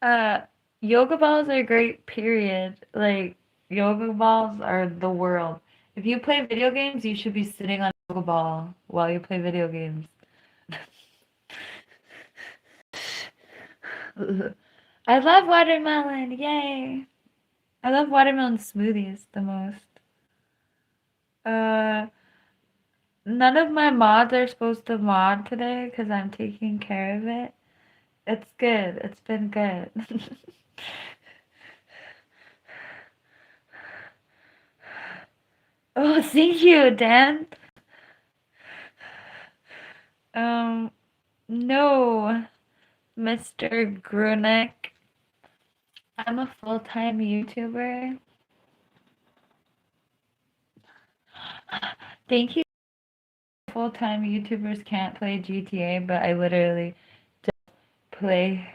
Uh, yoga balls are great, period. Like, yoga balls are the world. If you play video games, you should be sitting on a yoga ball while you play video games. I love watermelon, yay! I love watermelon smoothies the most. Uh, None of my mods are supposed to mod today because I'm taking care of it. It's good. It's been good. Oh, thank you, Dan. Um, no, Mr. Grunek. I'm a full-time YouTuber. Thank you. Full-time YouTubers can't play GTA, but I literally just play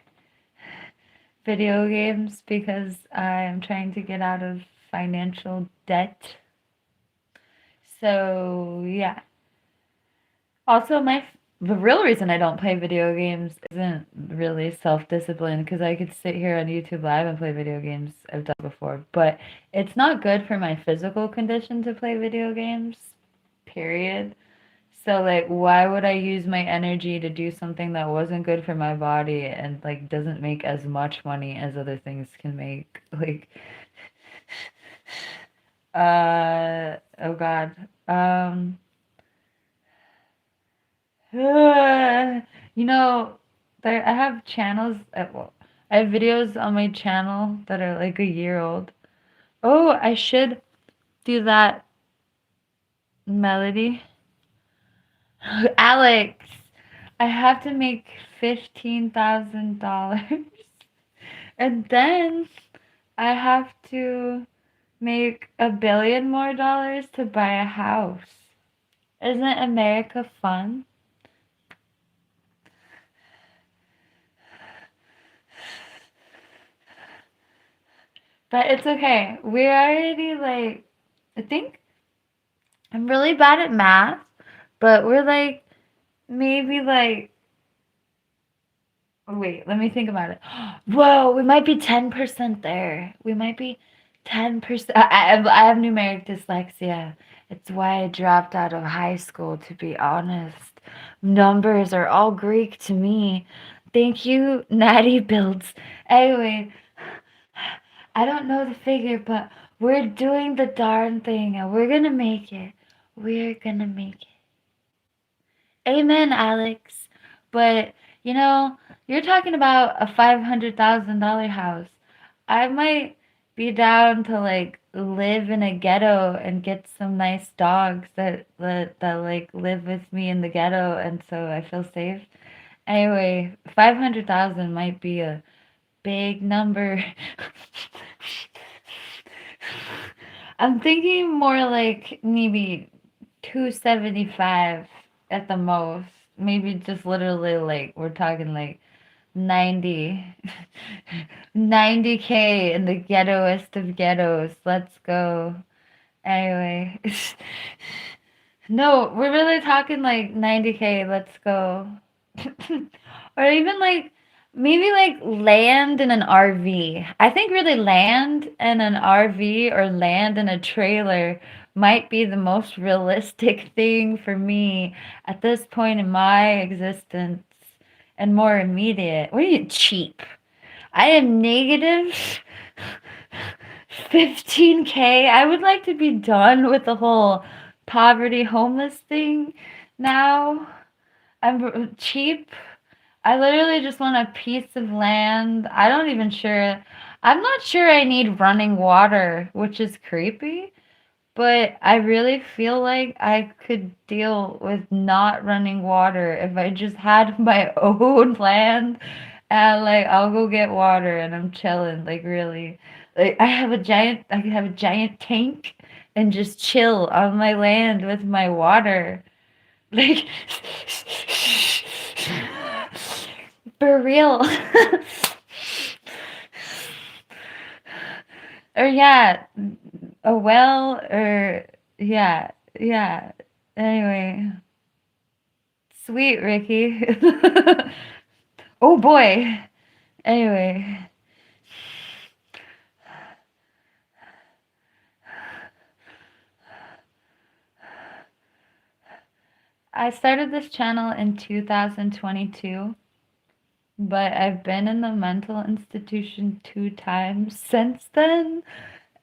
video games because I am trying to get out of financial debt. So, yeah. Also, the real reason I don't play video games isn't really self-discipline because I could sit here on YouTube Live and play video games. I've done before, but it's not good for my physical condition to play video games, period. So, like, why would I use my energy to do something that wasn't good for my body and, like, doesn't make as much money as other things can make? Like, oh God. You know, I have channels. Well, I have videos on my channel that are like a year old. Oh, I should do that melody. Alex, I have to make $15,000, and then I have to make $1 billion more to buy a house. Isn't America fun? But it's okay. We're already like, I think I'm really bad at math, but we're like, maybe like, wait, let me think about it. Whoa, we might be 10% there. We might be 10%. I have numeric dyslexia. It's why I dropped out of high school, to be honest. Numbers are all Greek to me. Thank you, Natty Builds. Anyway, I don't know the figure, but we're doing the darn thing and we're gonna make it. We're gonna make it. Amen, Alex. But, you know, you're talking about a $500,000 house. I might be down to like live in a ghetto and get some nice dogs that like live with me in the ghetto and so I feel safe. Anyway, 500,000 might be a big number. I'm thinking more like maybe 275 at the most. Maybe just literally like we're talking like 90 90K in the ghettoest of ghettos. Let's go. Anyway. No, we're really talking like 90K. Let's go. Or even like maybe like land in an RV. I think really land in an RV or land in a trailer might be the most realistic thing for me at this point in my existence and more immediate. What do you mean cheap? I am negative 15K. I would like to be done with the whole poverty homeless thing now. I'm cheap. I literally just want a piece of land. I don't even sure. I'm not sure I need running water, which is creepy. But I really feel like I could deal with not running water if I just had my own land and like I'll go get water and I'm chilling, like really. Like I could have a giant tank and just chill on my land with my water. Like for real. Or yeah, a well or yeah, yeah. Anyway, sweet Ricky. Oh boy. Anyway, I started this channel in 2022, but I've been in the mental institution 2 times since then.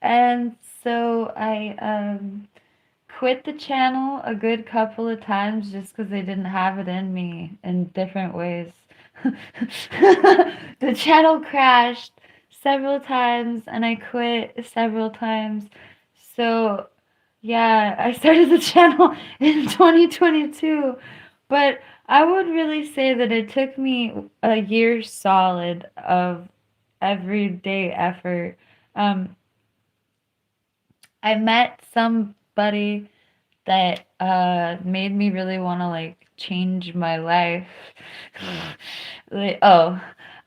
And so I quit the channel a good couple of times just because they didn't have it in me in different ways. The channel crashed several times and I quit several times. So, yeah, I started the channel in 2022. But I would really say that it took me a year solid of everyday effort. Um, I met somebody that made me really want to like change my life. Like, oh,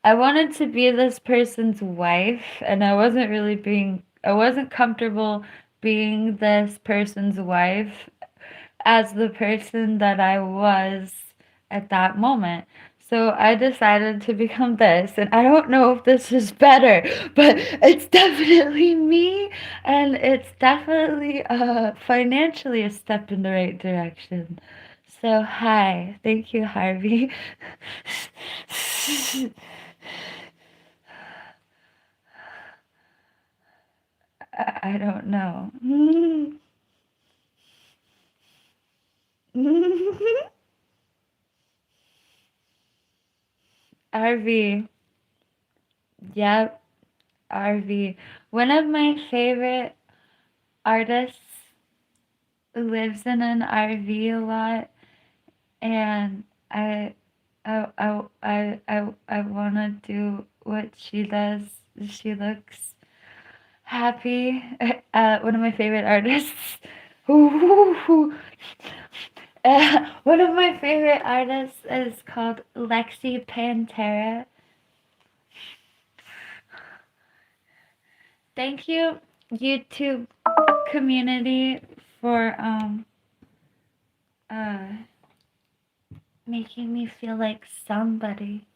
I wanted to be this person's wife, and I wasn't comfortable being this person's wife as the person that I was at that moment. So I decided to become this, and I don't know if this is better, but it's definitely me, and it's definitely financially a step in the right direction. So hi, thank you, Harvey. I don't know. RV, yep, RV. One of my favorite artists lives in an RV a lot, and I want to do what she does. She looks happy. One of my favorite artists. Ooh. One of my favorite artists is called Lexi Pantera. Thank you, YouTube community, for uh making me feel like somebody.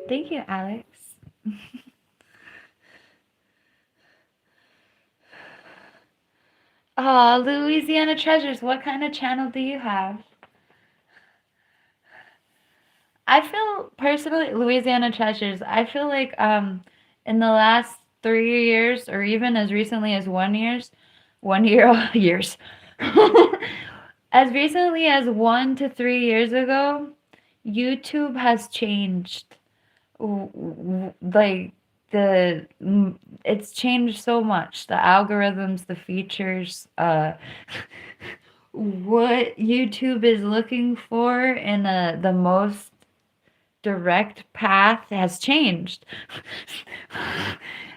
Thank you, Alex. Oh, Louisiana Treasures, what kind of channel do you have? I feel personally, Louisiana Treasures, I feel like in the last 3 years, or even as recently as 1 year years. As recently as 1 to 3 years ago, YouTube has changed. Like it's changed so much. The algorithms, the features, what YouTube is looking for in the most direct path has changed.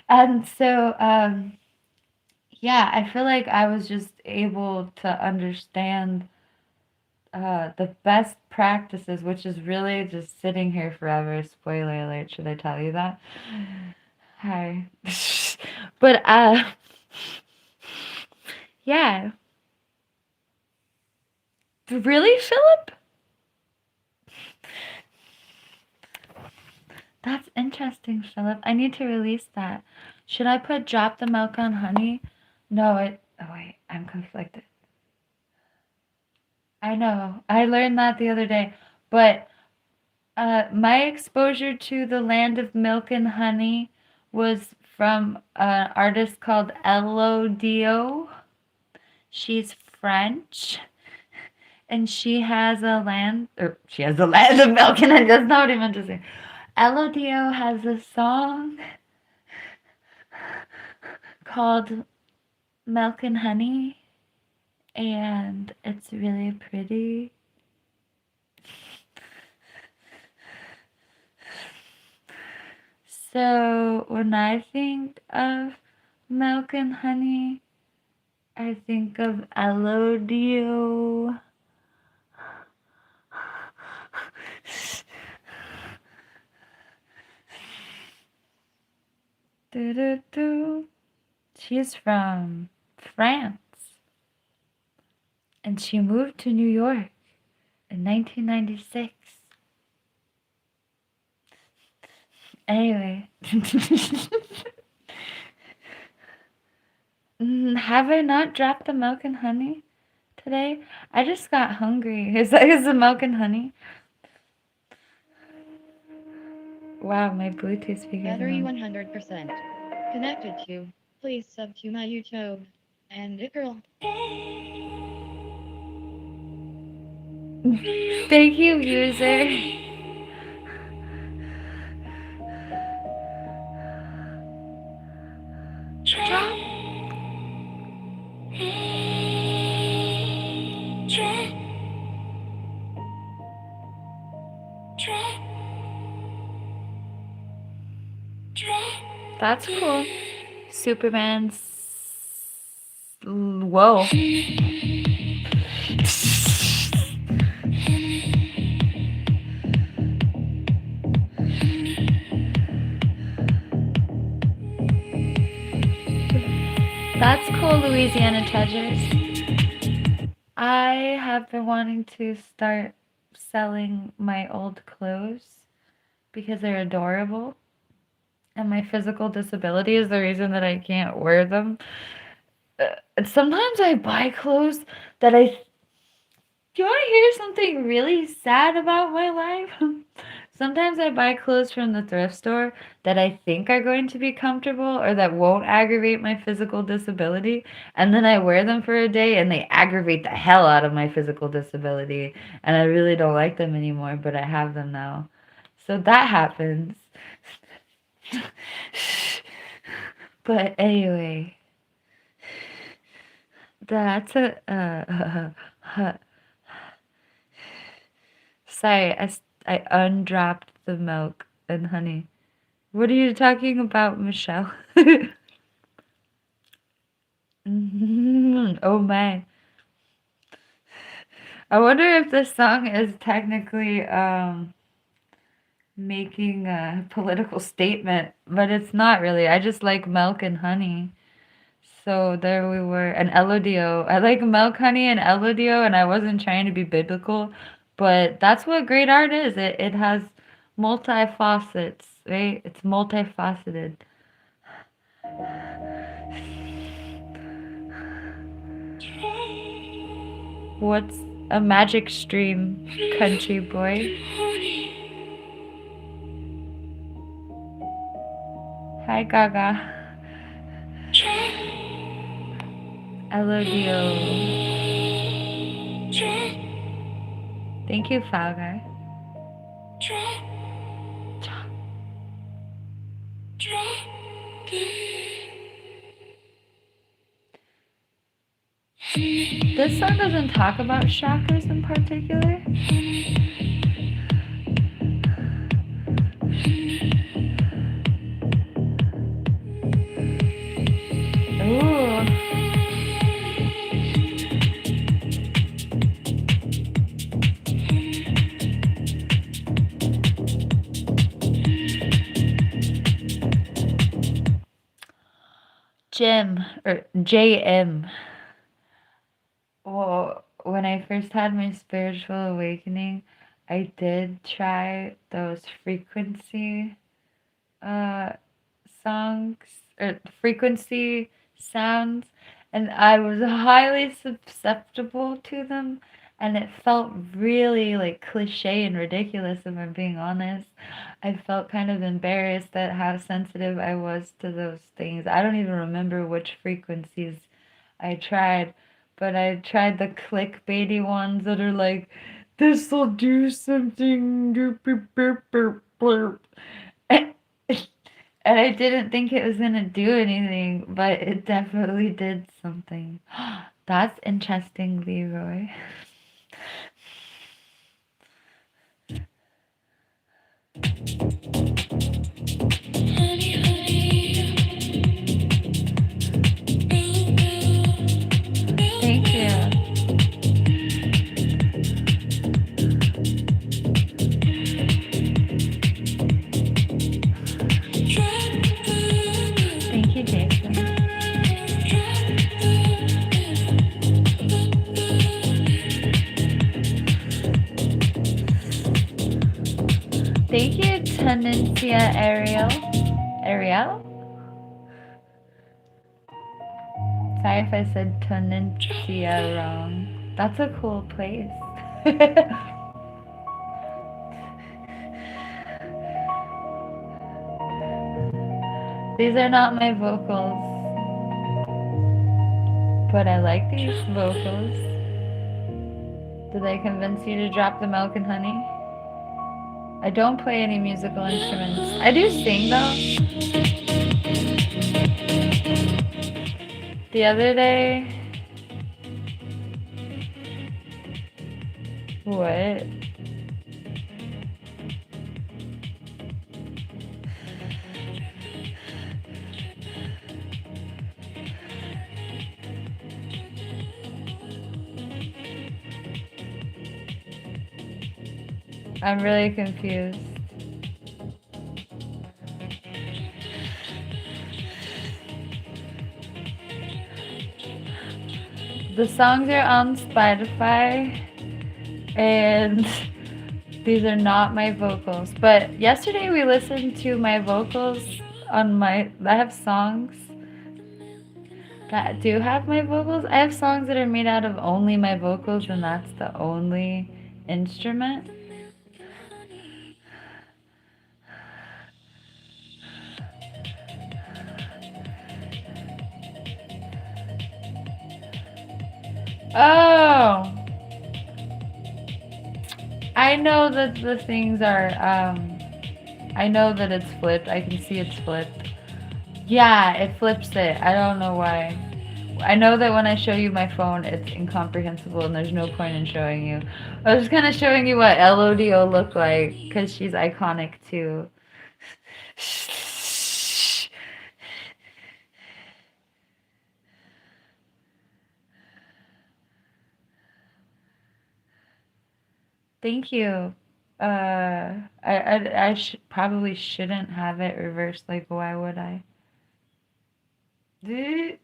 And so, yeah, I feel like I was just able to understand the best practices, which is really just sitting here forever. Spoiler alert, should I tell you that? Hi. But, yeah. Really, Philip? That's interesting, Philip. I need to release that. Should I put drop the milk on honey? No, oh wait, I'm conflicted. I know. I learned that the other day. But my exposure to the land of milk and honey was from an artist called Elodio. She's French. And she has a land, or she has a land of milk and honey. That's not what I meant to say. Elodio has a song called Milk and Honey, and it's really pretty. So when I think of milk and honey, I think of Elodio. Do-do-do. She's from France, and she moved to New York in 1996. Anyway. Have I not dropped the milk and honey today? I just got hungry. Is the milk and honey? Wow, my Bluetooth speaker.
Battery 100%. Connected to. Please sub to my YouTube. And it girl.
Thank you, user. Drop. That's cool. Superman's. Whoa. That's cool, Louisiana Treasures. I have been wanting to start selling my old clothes because they're adorable. And my physical disability is the reason that I can't wear them. Sometimes I buy clothes that Do you want to hear something really sad about my life? Sometimes I buy clothes from the thrift store that I think are going to be comfortable or that won't aggravate my physical disability. And then I wear them for a day and they aggravate the hell out of my physical disability. And I really don't like them anymore, but I have them now. So that happens. But anyway, that's sorry, I undropped the milk and honey. What are you talking about, Michelle? Oh my. I wonder if this song is technically making a political statement, but it's not really. I just like milk and honey. So there we were, and Elodio. I like milk, honey, and Elodio, and I wasn't trying to be biblical, but that's what great art is. It has multi-facets, right? It's multifaceted. What's a magic stream, country boy? Hi, Gaga. Elodio. Thank you, Foul Guy. This song doesn't talk about chakras in particular. Ooh. Jim, or JM. Well, when I first had my spiritual awakening, I did try those frequency uh songs or frequency sounds, and I was highly susceptible to them, and it felt really like cliche and ridiculous if I'm being honest. I felt kind of embarrassed at how sensitive I was to those things. I don't even remember which frequencies I tried, but I tried the clickbaity ones that are like, this'll do something, derp, derp, derp, derp, blurp. And I didn't think it was gonna do anything, but it definitely did something. That's interesting, Leroy. Thank you. Thank you, Jason. Thank you, Tenencia Ariel. Ariel? Sorry if I said Tenencia wrong. That's a cool place. These are not my vocals, but I like these vocals. Did I convince you to drop the milk and honey? I don't play any musical instruments. I do sing though. The other day. What? I'm really confused. The songs are on Spotify, and these are not my vocals. But yesterday we listened to my vocals on my. I have songs that do have my vocals. I have songs that are made out of only my vocals, and that's the only instrument. Oh, I know that the things are, I know that it's flipped. I can see it's flipped. Yeah, it flips it. I don't know why. I know that when I show you my phone, it's incomprehensible and there's no point in showing you. I was just kind of showing you what LODO looked like because she's iconic too. Thank you. Probably shouldn't have it reversed. Like, why would I? Dude.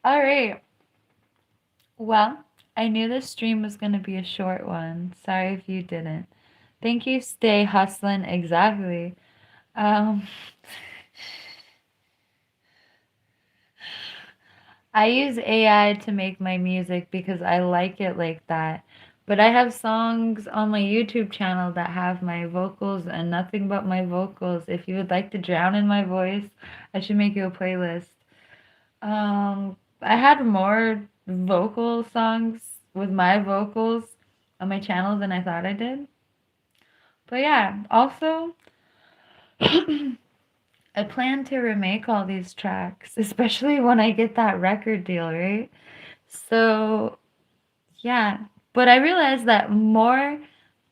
All right. Well, I knew this stream was going to be a short one. Sorry if you didn't. Thank you, Stay Hustling. Exactly. Um, I use AI to make my music because I like it like that. But I have songs on my YouTube channel that have my vocals and nothing but my vocals. If you would like to drown in my voice, I should make you a playlist. I had more vocal songs with my vocals on my channel than I thought I did. But yeah, also, I plan to remake all these tracks, especially when I get that record deal, right? So, yeah. But I realized that more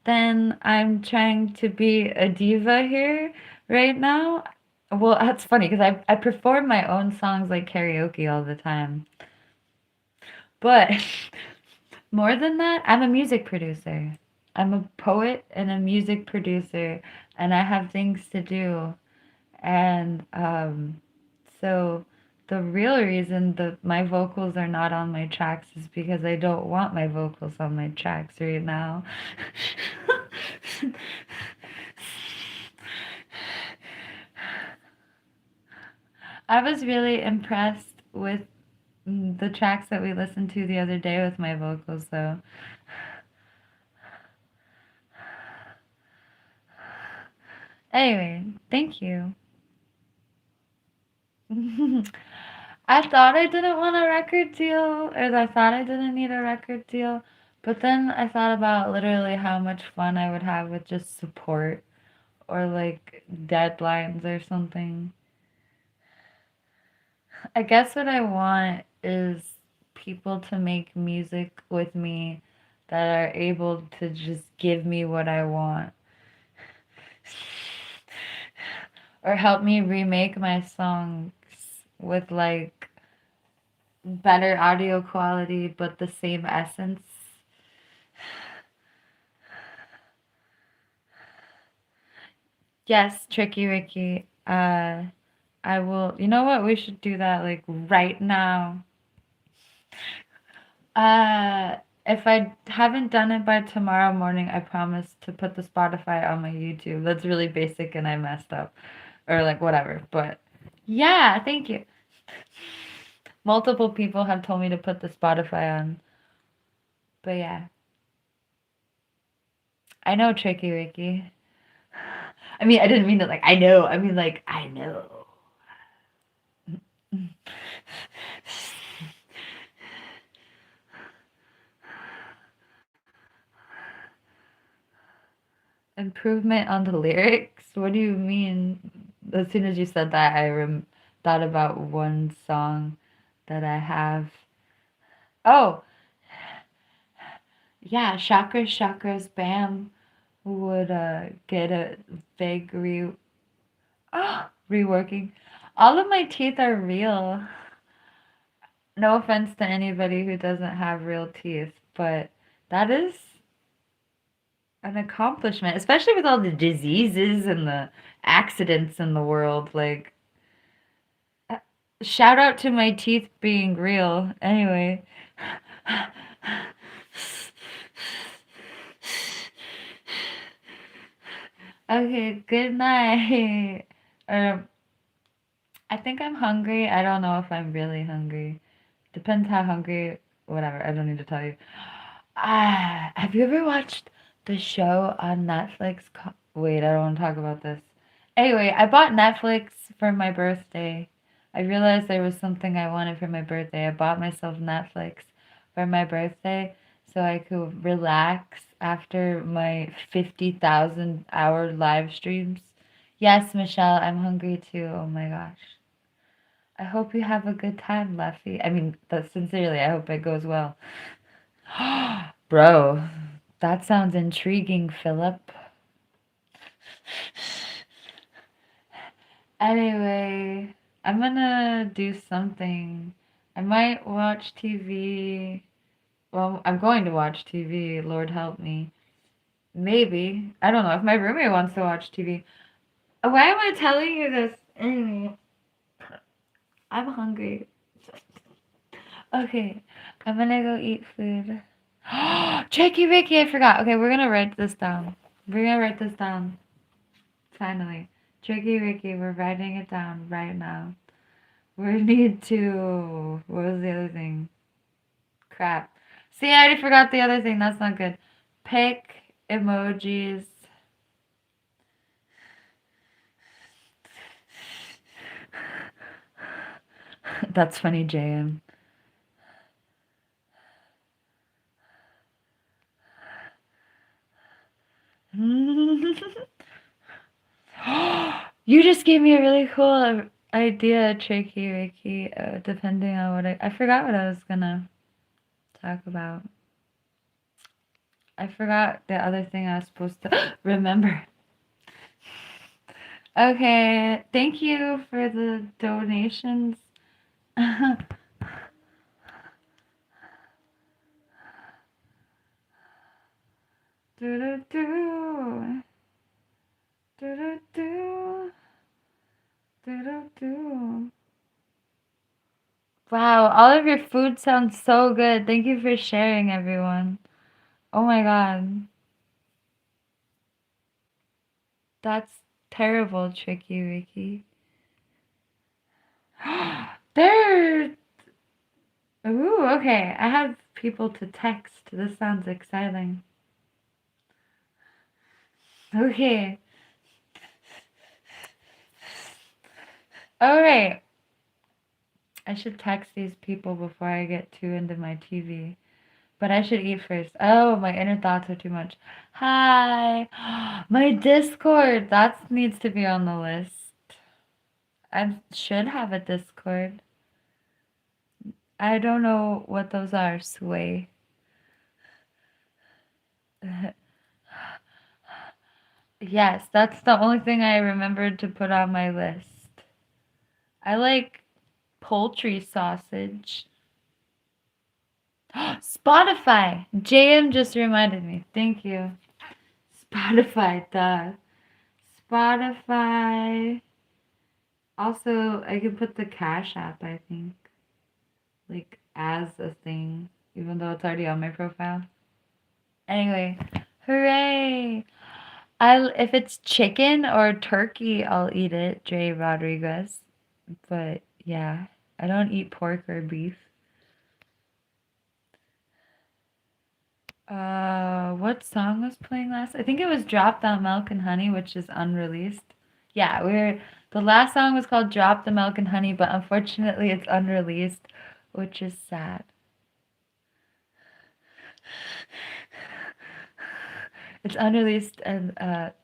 than I'm trying to be a diva here right now. Well, that's funny because I perform my own songs like karaoke all the time. But more than that, I'm a music producer. I'm a poet and a music producer, and I have things to do. And so the real reason that my vocals are not on my tracks is because I don't want my vocals on my tracks right now. I was really impressed with the tracks that we listened to the other day with my vocals, though. Anyway, thank you. I thought I didn't want a record deal, or I thought I didn't need a record deal, but then I thought about literally how much fun I would have with just support or like deadlines or something. I guess what I want is people to make music with me that are able to just give me what I want or help me remake my songs with like better audio quality but the same essence. Yes, Tricky Ricky. I will. You know what? We should do that like right now. Uh, if I haven't done it by tomorrow morning, I promise to put the Spotify on my YouTube. That's really basic and I messed up. Or like whatever. But yeah, thank you. Multiple people have told me to put the Spotify on. But yeah. I know Tricky Ricky. I mean, I didn't mean it like I know. I mean like I know. Improvement on the lyrics? What do you mean? As soon as you said that, thought about one song that I have. Oh, yeah, Chakras Chakras Bam would get a big reworking. All of my teeth are real. No offense to anybody who doesn't have real teeth, but that is an accomplishment, especially with all the diseases and the accidents in the world. Like, shout out to my teeth being real. Anyway. Okay, good night. Um, I think I'm hungry. I don't know if I'm really hungry. Depends how hungry. Whatever. I don't need to tell you. Have you ever watched the show on Netflix? Wait, I don't want to talk about this. Anyway, I bought Netflix for my birthday. I realized there was something I wanted for my birthday. I bought myself Netflix for my birthday so I could relax after my 50,000 hour live streams. Yes, Michelle, I'm hungry too. Oh my gosh. I hope you have a good time, Leffy. I mean, but sincerely, I hope it goes well. Bro, that sounds intriguing, Philip. Anyway, I'm gonna do something. I might watch TV. Well, I'm going to watch TV. Lord help me. Maybe. I don't know if my roommate wants to watch TV. Why am I telling you this? Anyway, I'm hungry. Okay, I'm gonna go eat food. Tricky Ricky, I forgot. Okay, we're gonna write this down. We're gonna write this down. Finally. Tricky Ricky, we're writing it down right now. We need to. What was the other thing? Crap. See, I already forgot the other thing. That's not good. Pick emojis. That's funny, JM. You just gave me a really cool idea, Tricky Ricky. Depending on what I forgot what I was gonna talk about. I forgot the other thing I was supposed to remember. Okay, thank you for the donations. Do-do-do. Do-do-do. Do-do-do. Wow, all of your food sounds so good. Thank you for sharing, everyone. Oh my god. That's terrible, Tricky Ricky. There. Ooh, okay. I have people to text. This sounds exciting. Okay. Alright. I should text these people before I get too into my TV. But I should eat first. Oh, my inner thoughts are too much. Hi. My Discord. That needs to be on the list. I should have a Discord. I don't know what those are, Sway. Yes, that's the only thing I remembered to put on my list. I like poultry sausage. Spotify. JM just reminded me. Thank you. Spotify, duh. Spotify. Also, I could put the Cash App, I think. Like, as a thing. Even though it's already on my profile. Anyway. Hooray! If it's chicken or turkey, I'll eat it, Dre Rodriguez. But, yeah. I don't eat pork or beef. What song was playing last? I think it was Drop That Milk and Honey, which is unreleased. Yeah, the last song was called Drop the Milk and Honey, but unfortunately it's unreleased, which is sad. It's unreleased and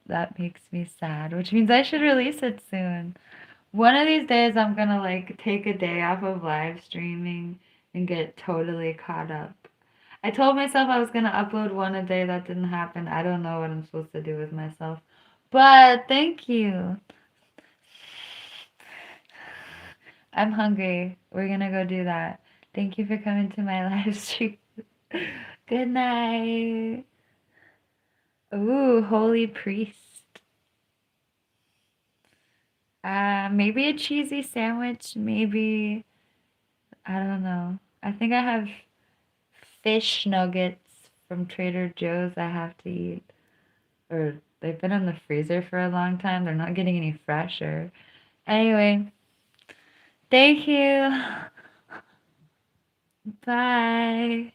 that makes me sad, which means I should release it soon. One of these days I'm gonna like take a day off of live streaming and get totally caught up. I told myself I was gonna upload one a day. That didn't happen. I don't know what I'm supposed to do with myself. But thank you. I'm hungry. We're gonna go do that. Thank you for coming to my live stream. Good night. Ooh, holy priest. Maybe a cheesy sandwich. Maybe, I don't know. I think I have fish nuggets from Trader Joe's I have to eat. Or they've been in the freezer for a long time. They're not getting any fresher. Anyway, thank you. Bye.